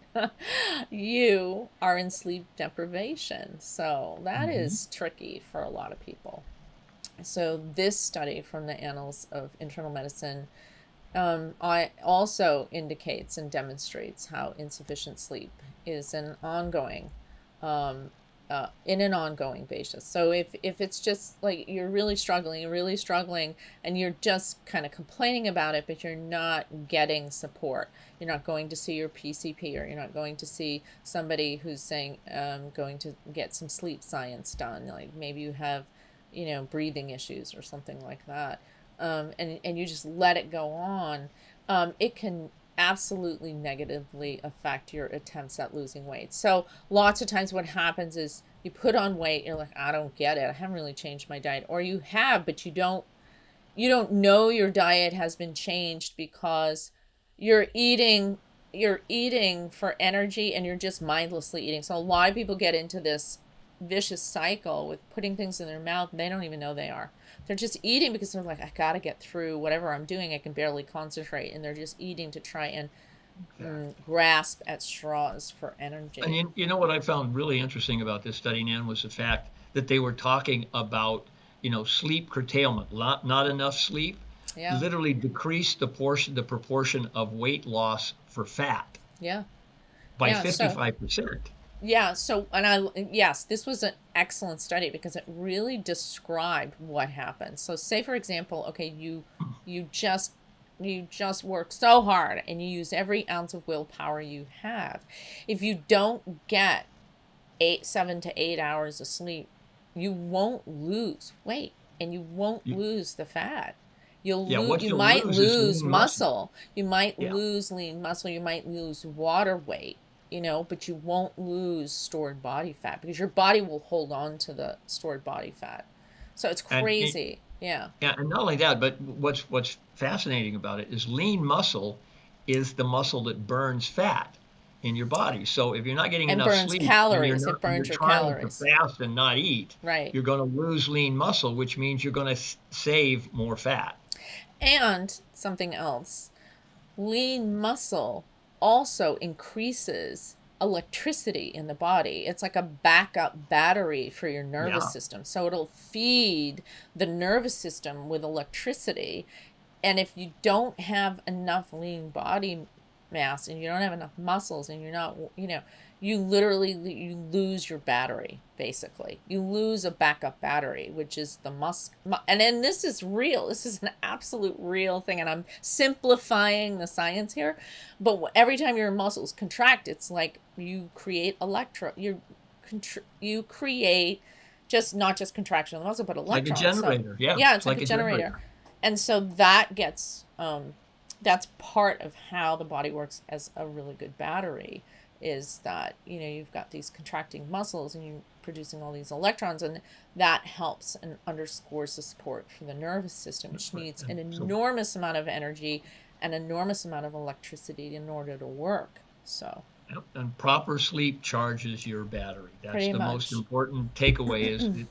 you are in sleep deprivation. So that is tricky for a lot of people. So this study from the Annals of Internal Medicine also indicates and demonstrates how insufficient sleep is an ongoing in an ongoing basis. So if it's just like you're really struggling, and you're just kind of complaining about it, but you're not getting support, you're not going to see your PCP, or you're not going to see somebody who's saying, going to get some sleep science done, like maybe you have, breathing issues or something like that, and you just let it go on, it can absolutely negatively affect your attempts at losing weight. So lots of times what happens is you put on weight, you're like, I don't get it, I haven't really changed my diet, or you have, but you don't know your diet has been changed because you're eating for energy and you're just mindlessly eating. So a lot of people get into this vicious cycle with putting things in their mouth and they don't even know they are. They're just eating because they're like, I gotta get through whatever I'm doing. I can barely concentrate, and they're just eating to try and grasp at straws for energy. And you know what I found really interesting about this study, Nan, was the fact that they were talking about sleep curtailment, not enough sleep, literally decreased the proportion of weight loss for fat. By 55%. Yes, this was an excellent study because it really described what happened. So say, for example, okay, you just work so hard and you use every ounce of willpower you have. If you don't get 7 to 8 hours of sleep, you won't lose weight and you won't lose the fat. You might lose muscle. You might lose lean muscle. You might lose water weight. But you won't lose stored body fat because your body will hold on to the stored body fat. So it's crazy. And not only that, but what's fascinating about it is lean muscle is the muscle that burns fat in your body. So if you're not getting enough sleep, calories, it burns your calories. To fast and not eat, you're going to lose lean muscle, which means you're going to save more fat. And something else, lean muscle also increases electricity in the body. It's like a backup battery for your nervous system. So it'll feed the nervous system with electricity. And if you don't have enough lean body mass and you don't have enough muscles and you're not, you lose your battery, basically. You lose a backup battery, which is the and then this is real. This is an absolute real thing. And I'm simplifying the science here. But every time your muscles contract, it's like you create you create not just contraction of the muscle, but electrons. Like a generator. So, it's like a generator. And so that gets, that's part of how the body works as a really good battery, is that, you've got these contracting muscles and you're producing all these electrons, and that helps and underscores the support for the nervous system, which needs an enormous amount of energy and enormous amount of electricity in order to work. So. And proper sleep charges your battery. That's Pretty the much. Most important takeaway is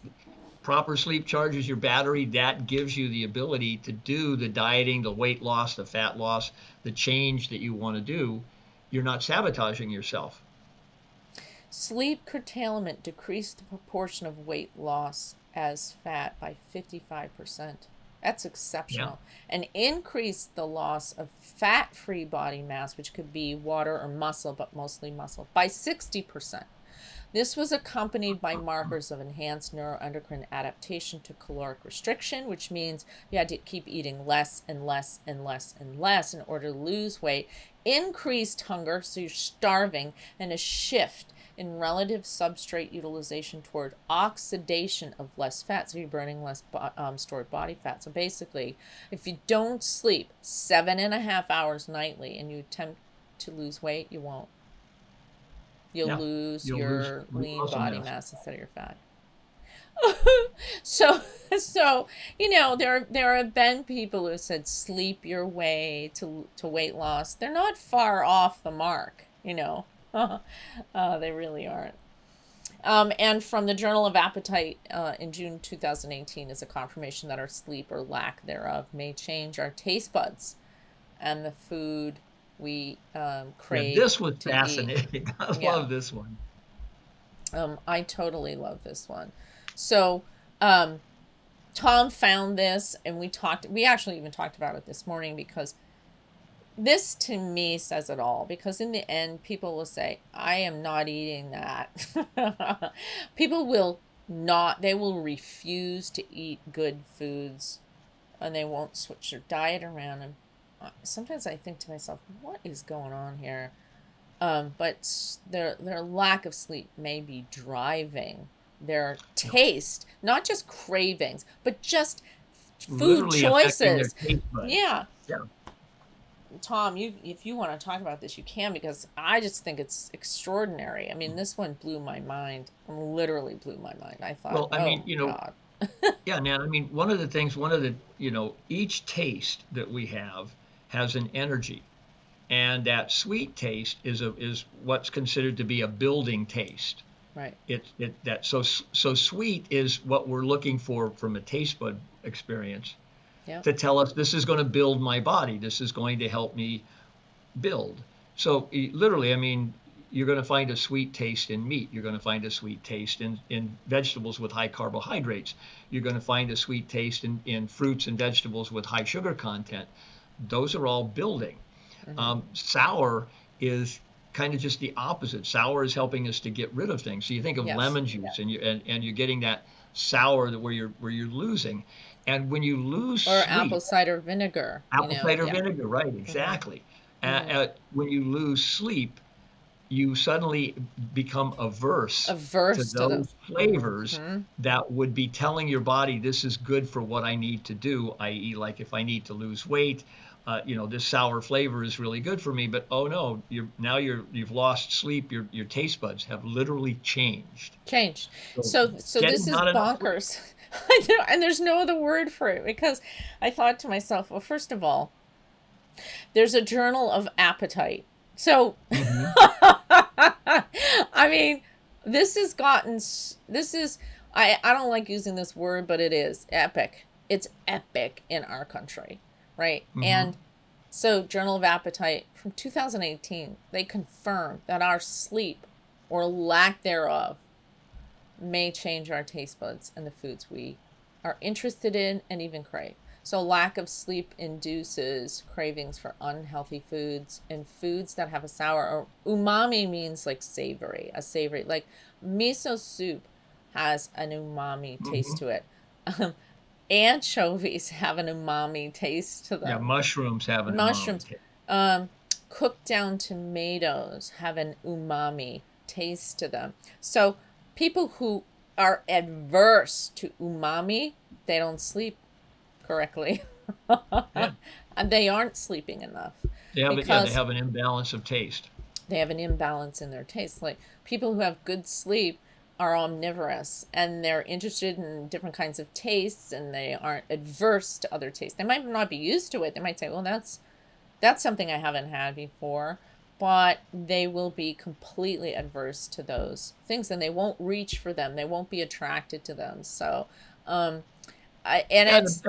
proper sleep charges your battery. That gives you the ability to do the dieting, the weight loss, the fat loss, the change that you want to do. you're not sabotaging yourself. Sleep curtailment decreased the proportion of weight loss as fat by 55%. That's Yeah. exceptional. And increased the loss of fat-free body mass, which could be water or muscle, but mostly muscle, by 60%. This was accompanied by markers of enhanced neuroendocrine adaptation to caloric restriction, which means you had to keep eating less and less and less and less in order to lose weight, increased hunger, so you're starving, and a shift in relative substrate utilization toward oxidation of less fat, so you're burning less stored body fat. So basically, if you don't sleep 7.5 hours nightly and you attempt to lose weight, you won't. You'll Yeah. lose You'll your lose lean muscle body mass. mass instead of your fat. so there have been people who said sleep your way to weight loss. They're not far off the mark. They really aren't. And from the Journal of Appetite in June 2018 is a confirmation that our sleep or lack thereof may change our taste buds and the food we Yeah, crave this was to eat. fascinating. I Yeah. love this one. I totally love this one. So, Tom found this, and we actually even talked about it this morning, because this to me says it all. Because in the end, people will say, I am not eating that. People will not, they will refuse to eat good foods, and they won't switch their diet around. And sometimes I think to myself, what is going on here? But their lack of sleep may be driving their taste, not just cravings, but just food Literally affecting their choices. taste buds. Yeah. Yeah. Tom, if you want to talk about this, you can, because I just think it's extraordinary. I mean, this one blew my mind, literally blew my mind. I thought, Well, I mean, oh God. yeah, Nan, I mean, each taste that we have has an energy. And that sweet taste is what's considered to be a building taste. Right. So sweet is what we're looking for from a taste bud experience Yeah. to tell us this is going to build my body. This is going to help me build. So literally, I mean, you're going to find a sweet taste in meat. You're going to find a sweet taste in vegetables with high carbohydrates. You're going to find a sweet taste in fruits and vegetables with high sugar content. Those are all building. Sour is kind of just the opposite. Sour is helping us to get rid of things. So you think of Yes. lemon juice, and you're getting that sour where you're losing. And when you lose Or sleep, apple cider vinegar. apple cider Yeah. vinegar, right? Exactly. When you lose sleep, you suddenly become averse to Averse to those those. flavors that would be telling your body this is good for what I need to do, i.e., like if I need to lose weight, this sour flavor is really good for me. But oh no, you've lost sleep. Your taste buds have literally changed. Changed. So So getting this is not enough sleep. bonkers. I know, and there's no other word for it, because I thought to myself, well, first of all, there's a journal of appetite. So, Hmm. I mean, this is, I don't like using this word, but it is epic. It's epic in our country, right? Hmm. And so, Journal of Appetite from 2018, they confirm that our sleep or lack thereof may change our taste buds and the foods we are interested in and even crave. So, lack of sleep induces cravings for unhealthy foods and foods that have a sour, or umami means like savory, like miso soup has an umami taste Hmm. to it. Anchovies have an umami taste to Yeah, them. mushrooms have an umami Mushrooms, taste. cooked down tomatoes have an umami taste to them. So people who are adverse to umami, they don't sleep correctly. Yeah, And they aren't sleeping enough they because have an imbalance of taste. they have an imbalance in their taste. Like people who have good sleep are omnivorous and they're interested in different kinds of tastes, and they aren't adverse to other tastes. They might not be used to it. They might say, well, that's something I haven't had before, but they will be completely adverse to those things, and they won't reach for them. They won't be attracted to them. So, Yeah, it's,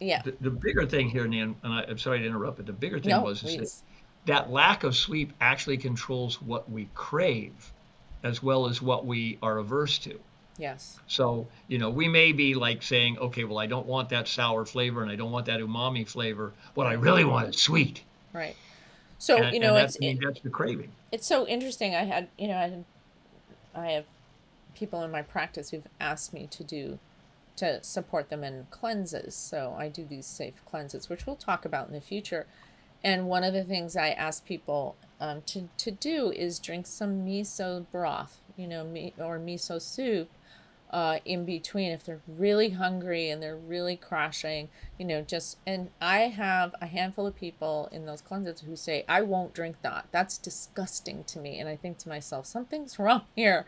yeah, the bigger thing here, Nan, and I'm sorry to interrupt, but the bigger thing no, was is that please. that lack of sleep actually controls what we crave as well as what we are averse to. Yes. So, we may be like saying, okay, well, I don't want that sour flavor and I don't want that umami flavor. What I Right. really want is sweet. Right. So, And that's, I mean, that's the craving. it's so interesting. I have people in my practice who've asked me to support them in cleanses. So I do these safe cleanses, which we'll talk about in the future. And one of the things I ask people to do is drink some miso broth, or miso soup in between if they're really hungry and they're really crashing, and I have a handful of people in those cleanses who say, I won't drink that. That's disgusting to me. And I think to myself, something's wrong here.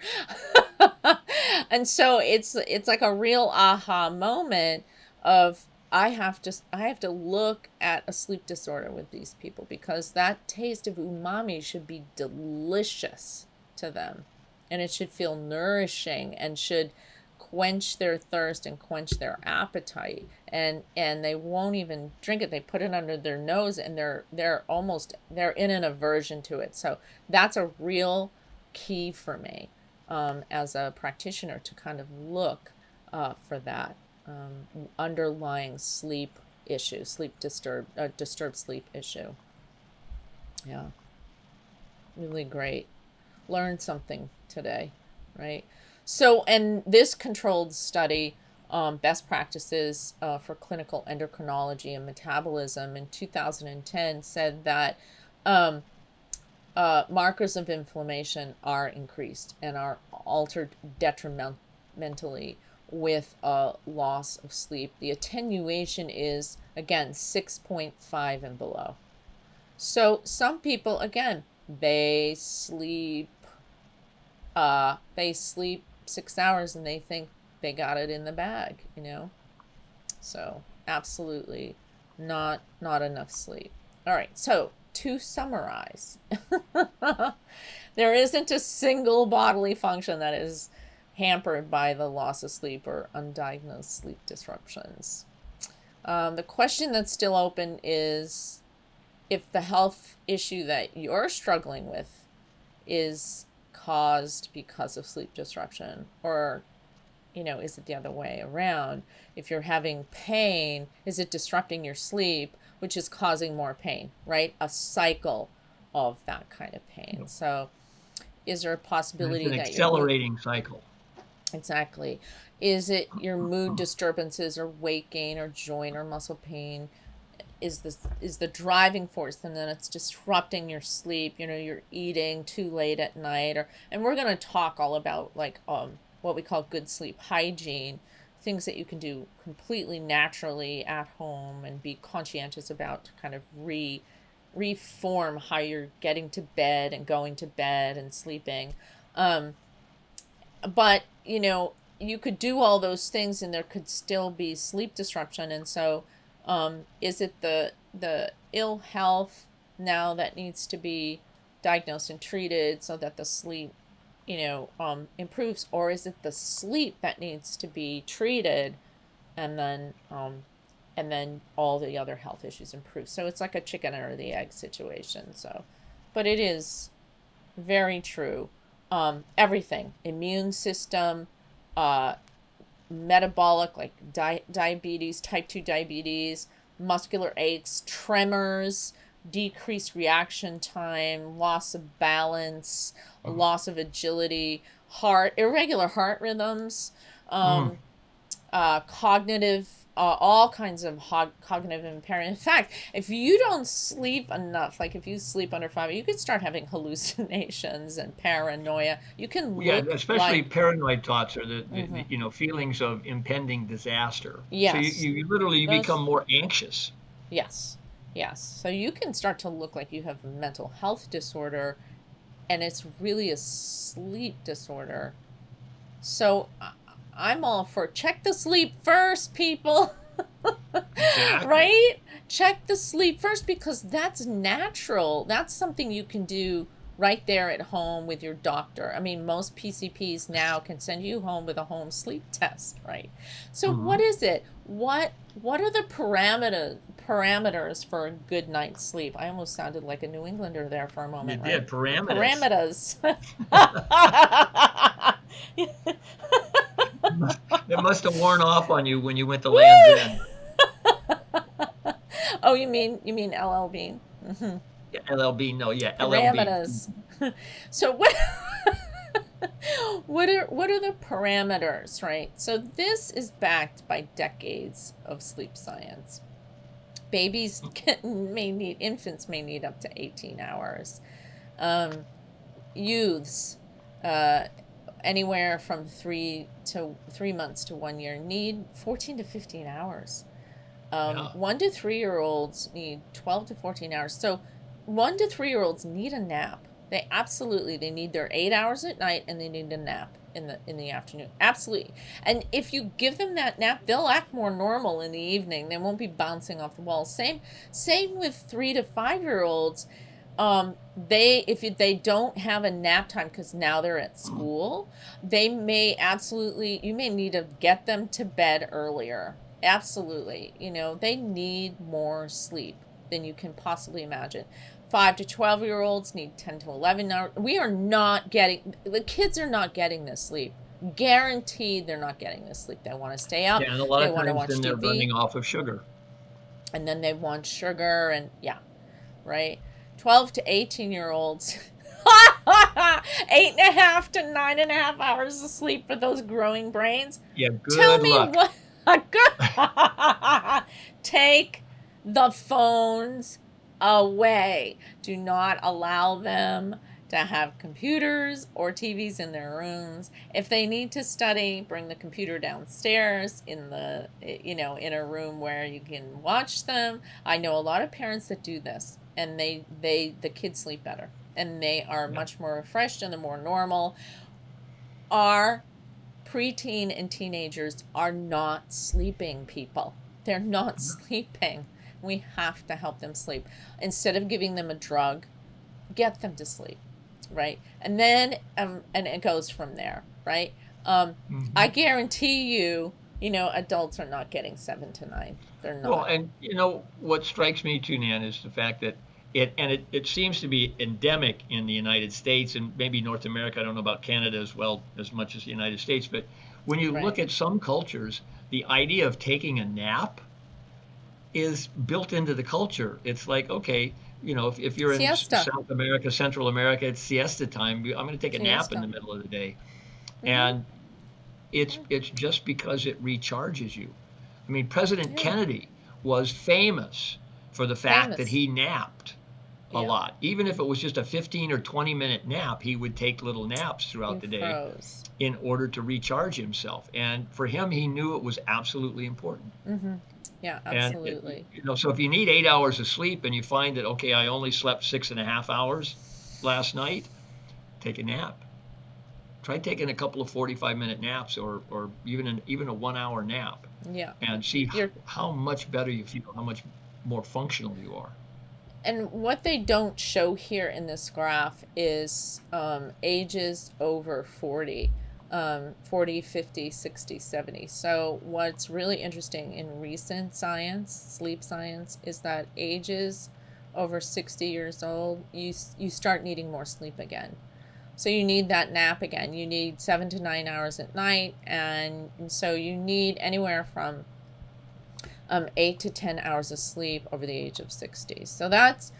And so it's like a real aha moment of, I have to look at a sleep disorder with these people, because that taste of umami should be delicious to them, and it should feel nourishing and should quench their thirst and quench their appetite, and they won't even drink it. They put it under their nose and they're in an aversion to it. So that's a real key for me as a practitioner, to kind of look for that underlying sleep issue, disturbed sleep issue. Yeah, really great. Learned something today, right? So, and this controlled study, best practices for clinical endocrinology and metabolism in 2010, said that markers of inflammation are increased and are altered detrimentally with a loss of sleep. The attenuation is, again, 6.5 and below. So some people, again, they sleep 6 hours and they think they got it in the bag, So absolutely not enough sleep. All right, so to summarize, there isn't a single bodily function that is hampered by the loss of sleep or undiagnosed sleep disruptions. The question that's still open is if the health issue that you're struggling with is caused because of sleep disruption, or is it the other way around? If you're having pain, is it disrupting your sleep, which is causing more pain, right? A cycle of that kind of pain. So is there a possibility that that accelerating cycle? Exactly. Is it your mood disturbances or weight gain or joint or muscle pain is the driving force, and then it's disrupting your sleep? You're eating too late at night, and we're going to talk all about what we call good sleep hygiene, things that you can do completely naturally at home and be conscientious about to kind of reform how you're getting to bed and going to bed and sleeping. But you could do all those things and there could still be sleep disruption. And so is it the ill health now that needs to be diagnosed and treated so that the sleep improves, or is it the sleep that needs to be treated and then all the other health issues improve? So it's like a chicken or the egg situation. So, but it is very true. Everything, immune system, metabolic, like diabetes, type 2 diabetes, muscular aches, tremors, decreased reaction time, loss of balance, loss of agility, irregular heart rhythms, cognitive, all kinds of cognitive impairment. In fact, if you don't sleep enough, like if you sleep under 5, you could start having hallucinations and paranoia. You can look especially paranoid thoughts, or the feelings of impending disaster. Yes. So you literally become more anxious. Yes. So you can start to look like you have a mental health disorder, and it's really a sleep disorder. So I'm all for check the sleep first, people. Exactly. Right? Check the sleep first, because that's natural. That's something you can do right there at home with your doctor. I mean, most PCPs now can send you home with a home sleep test, right? So what is it? What are the parameters for a good night's sleep? I almost sounded like a New Englander there for a You moment, right? did parameters. Parameters. It must have worn off on you when you went to Land's Woo! End. Oh, you mean LL Bean? Yeah, LLB, no, yeah, LLB. Parameters. So what? What are the parameters, right? So this is backed by decades of sleep science. Infants may need up to 18 hours. Um, Youths, uh, anywhere from 3 months to 1 year, need 14 to 15 hours. Yeah. 1 to 3 year olds need 12 to 14 hours. So 1 to 3 year olds need a nap. They need their 8 hours at night, and they need a nap in the afternoon. Absolutely. And if you give them that nap, they'll act more normal in the evening. They won't be bouncing off the walls. Same with 3 to 5 year olds. If they don't have a nap time because now they're at school, you may need to get them to bed earlier. Absolutely. They need more sleep than you can possibly imagine. 5 to 12 year olds need 10 to 11 hours. The kids are not getting this sleep. Guaranteed they're not getting this sleep. They want to stay up. Yeah, and a lot They of want to times watch then they're TV. running off of sugar. And then they want sugar and yeah, right? 12 to 18-year-olds. 8.5 to 9.5 hours of sleep for those growing brains. Yeah, Tell good me luck. what. Take the phones away. Do not allow them to have computers or TVs in their rooms. If they need to study, bring the computer downstairs in a room where you can watch them. I know a lot of parents that do this, and the kids sleep better, and they are much more refreshed and they're more normal. Our preteen and teenagers are not sleeping, people. They're not sleeping. We have to help them sleep. Instead of giving them a drug, get them to sleep, right? And then, and it goes from there, right? I guarantee you, adults are not getting 7 to 9. They're not. Well, and what strikes me too, Nan, is the fact that it seems to be endemic in the United States and maybe North America. I don't know about Canada as well as much as the United States, but when you look at some cultures, the idea of taking a nap is built into the culture. It's like, okay, if you're in Siesta. South America, Central America, it's siesta time. I'm going to take a nap in the middle of the day. And it's just because it recharges you. I mean, President Kennedy was famous for the fact that he napped a lot. Even if it was just a 15 or 20-minute nap, he would take little naps throughout the day in order to recharge himself. And for him, he knew it was absolutely important. Yeah, absolutely. And, so if you need 8 hours of sleep and you find that, okay, I only slept 6.5 hours last night, take a nap. Try taking a couple of 45-minute naps or even a 1 hour nap. Yeah. And see how much better you feel, how much more functional you are. And what they don't show here in this graph is ages over 40. 40, 50, 60, 70. So what's really interesting in recent science, sleep science, is that ages over 60 years old, you start needing more sleep again. So you need that nap again. You need 7 to 9 hours at night, and so you need anywhere from 8 to 10 hours of sleep over the age of 60. So that's,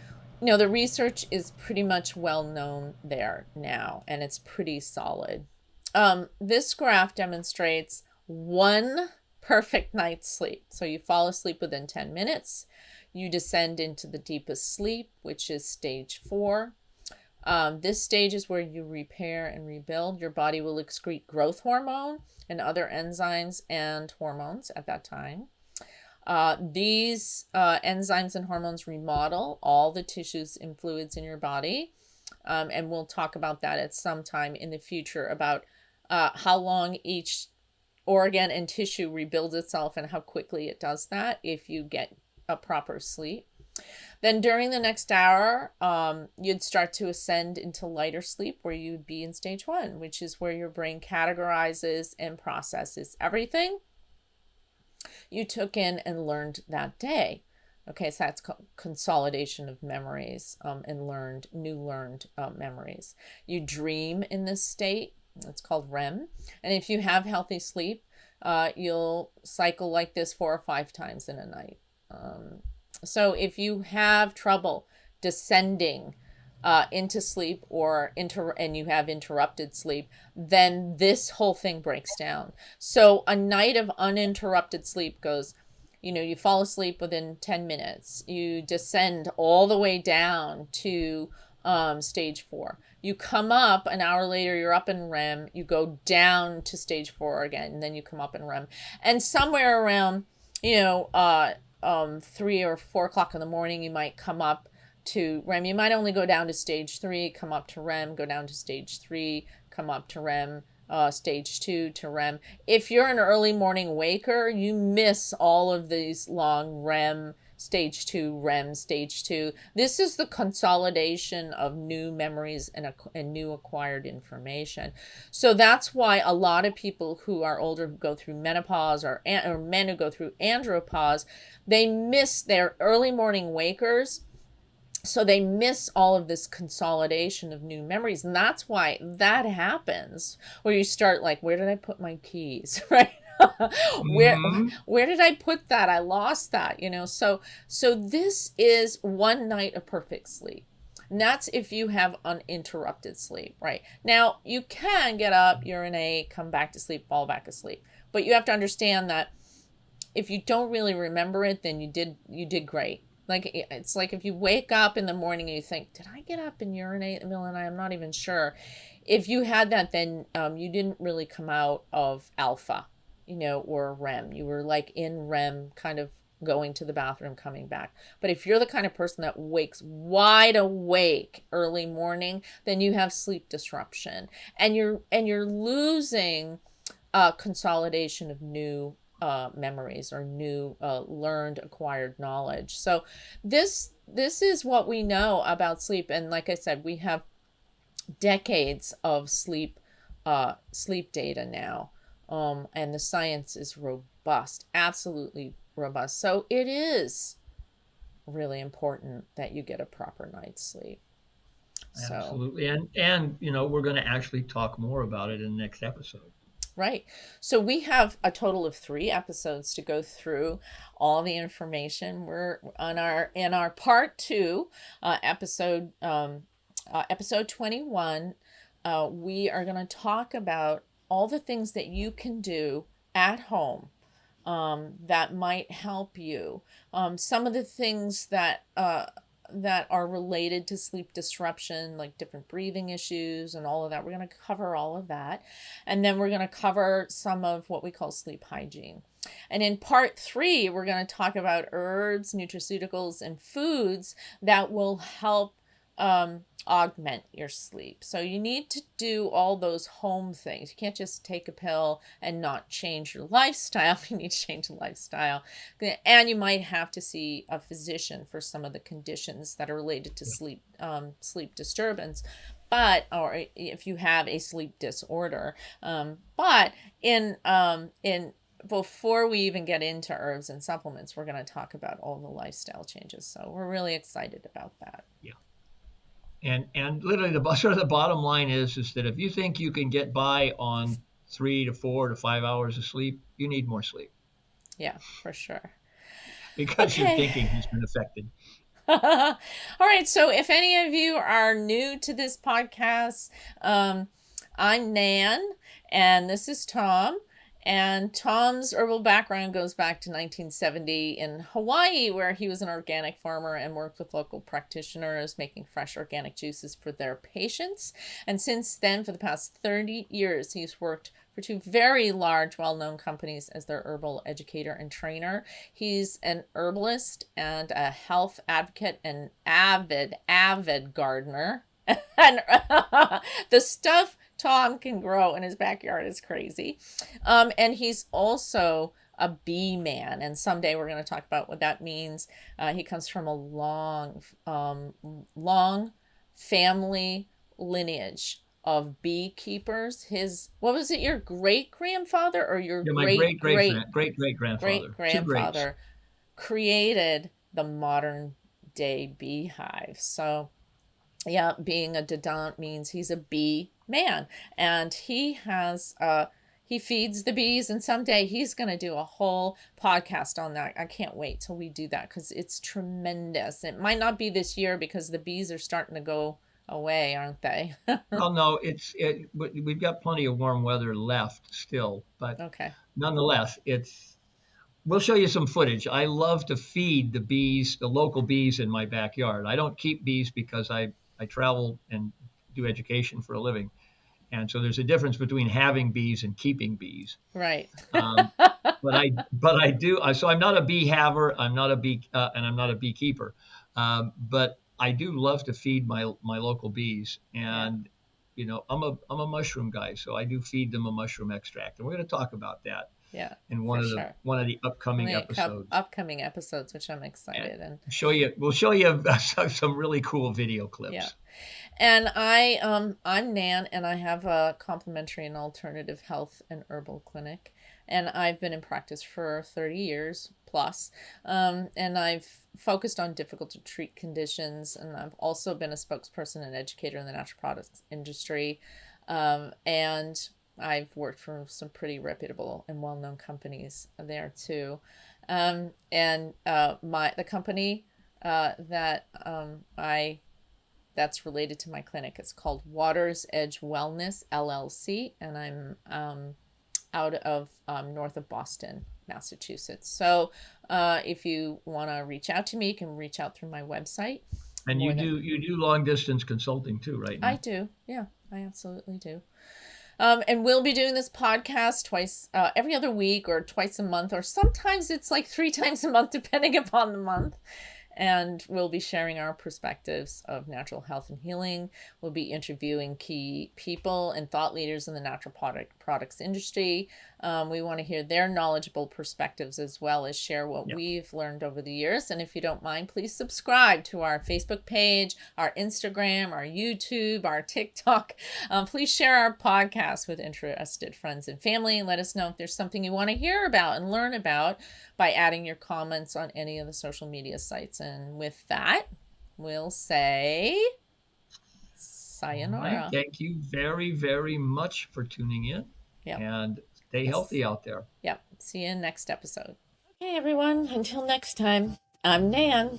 the research is pretty much well known there now, and it's pretty solid. This graph demonstrates one perfect night's sleep. So you fall asleep within 10 minutes. You descend into the deepest sleep, which is stage 4. This stage is where you repair and rebuild. Your body will excrete growth hormone and other enzymes and hormones at that time. These enzymes and hormones remodel all the tissues and fluids in your body. And we'll talk about that at some time in the future about how long each organ and tissue rebuilds itself and how quickly it does that if you get a proper sleep. Then during the next hour, you'd start to ascend into lighter sleep where you'd be in stage 1, which is where your brain categorizes and processes everything you took in and learned that day. Okay, so that's consolidation of memories and new learned memories. You dream in this state. It's called REM. And if you have healthy sleep, you'll cycle like this 4 or 5 times in a night. So if you have trouble descending into sleep and you have interrupted sleep, then this whole thing breaks down. So a night of uninterrupted sleep goes, you fall asleep within 10 minutes. You descend all the way down to stage 4. You come up an hour later, you're up in REM. You go down to stage 4 again, and then you come up in REM. And somewhere around, 3 or 4 o'clock in the morning, you might come up to REM. You might only go down to stage 3, come up to REM, go down to stage 3, come up to REM, stage 2 to REM. If you're an early morning waker, you miss all of these long REM, stage 2, REM, stage 2. This is the consolidation of new memories and new acquired information. So that's why a lot of people who are older, who go through menopause, or men who go through andropause, they miss their early morning wakers. So they miss all of this consolidation of new memories. And that's why that happens, where you start like, where did I put my keys? Right? Where did I put that? I lost that, So this is one night of perfect sleep. And that's if you have uninterrupted sleep, right? Now, you can get up, urinate, come back to sleep, fall back asleep. But you have to understand that if you don't really remember it, then you did great. Like, it's like if you wake up in the morning and you think, did I get up and urinate in the middle of the night? I'm not even sure. If you had that, then you didn't really come out of alpha, or REM. You were like in REM, kind of going to the bathroom, coming back. But if you're the kind of person that wakes wide awake early morning, then you have sleep disruption. And you're losing consolidation of new memories or new learned acquired knowledge. So this is what we know about sleep. And like I said, we have decades of sleep data now, and the science is robust, absolutely robust. So it is really important that you get a proper night's sleep. Absolutely. And we're going to actually talk more about it in the next episode. Right. So we have a total of 3 episodes to go through all the information. We're in our part 2, episode 21. We are going to talk about all the things that you can do at home that might help you. Some of the things that are related to sleep disruption, like different breathing issues and all of that. We're going to cover all of that. And then we're going to cover some of what we call sleep hygiene. And in part 3, we're going to talk about herbs, nutraceuticals, and foods that will help augment your sleep. So you need to do all those home things. You can't just take a pill and not change your lifestyle. You need to change the lifestyle. And you might have to see a physician for some of the conditions that are related to sleep disturbance. Or if you have a sleep disorder. But before we even get into herbs and supplements, we're going to talk about all the lifestyle changes. So we're really excited about that. Yeah. And literally the bottom line is that if you think you can get by on 3 to 4 to 5 hours of sleep, you need more sleep. Yeah, for sure. Because your thinking has been affected. All right. So if any of you are new to this podcast, I'm Nan, and this is Tom. And Tom's herbal background goes back to 1970 in Hawaii, where he was an organic farmer and worked with local practitioners making fresh organic juices for their patients. And since then, for the past 30 years, he's worked for 2 very large, well-known companies as their herbal educator and trainer. He's an herbalist and a health advocate and avid gardener. And the stuff Tom can grow in his backyard is crazy. And he's also a bee man. And someday we're going to talk about what that means. He comes from a long family lineage of beekeepers. What was it, your great-grandfather or your my great-great-grandfather created the modern day beehive. So yeah, being a Dedant means he's a bee man, and he has he feeds the bees, and someday he's going to do a whole podcast on that. I can't wait till we do that because it's tremendous. It might not be this year because the bees are starting to go away, aren't they? Well, no, we've got plenty of warm weather left still, but Okay. nonetheless, we'll show you some footage. I love to feed the bees, the local bees in my backyard. I don't keep bees because I travel and do education for a living. And so there's a difference between having bees and keeping bees. Right. But I do. So I'm not a bee haver. I'm not a bee, and I'm not a beekeeper. But I do love to feed my local bees. And I'm a mushroom guy, so I do feed them a mushroom extract, and we're going to talk about that. Yeah, in one of the upcoming episodes. Upcoming episodes, which I'm excited and we'll show you some really cool video clips. Yeah. And I'm Nan, and I have a complementary and alternative health and herbal clinic, and I've been in practice for 30 years plus, and I've focused on difficult to treat conditions, and I've also been a spokesperson and educator in the natural products industry, and I've worked for some pretty reputable and well-known companies there too, and the company that's related to my clinic. It's called Water's Edge Wellness LLC, and I'm out of north of Boston, Massachusetts. So if you want to reach out to me, you can reach out through my website. And you do long distance consulting too, right? I do. Yeah, I absolutely do. And we'll be doing this podcast twice, every other week or twice a month, or sometimes it's like 3 times a month, depending upon the month. And we'll be sharing our perspectives of natural health and healing. We'll be interviewing key people and thought leaders in the natural products industry. We want to hear their knowledgeable perspectives as well as share what we've learned over the years. And if you don't mind, please subscribe to our Facebook page, our Instagram, our YouTube, our TikTok. Please share our podcast with interested friends and family, and let us know if there's something you want to hear about and learn about by adding your comments on any of the social media sites. And with that, we'll say sayonara. Right. Thank you very, very much for tuning in. And stay healthy out there. Yep. See you in next episode. Okay, everyone. Until next time, I'm Nan.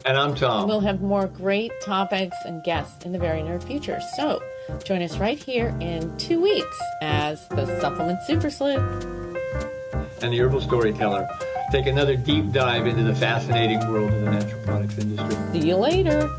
And I'm Tom. We'll have more great topics and guests in the very near future. So join us right here in 2 weeks as the Supplement Super Sleuth and the Herbal Storyteller take another deep dive into the fascinating world of the natural products industry. See you later.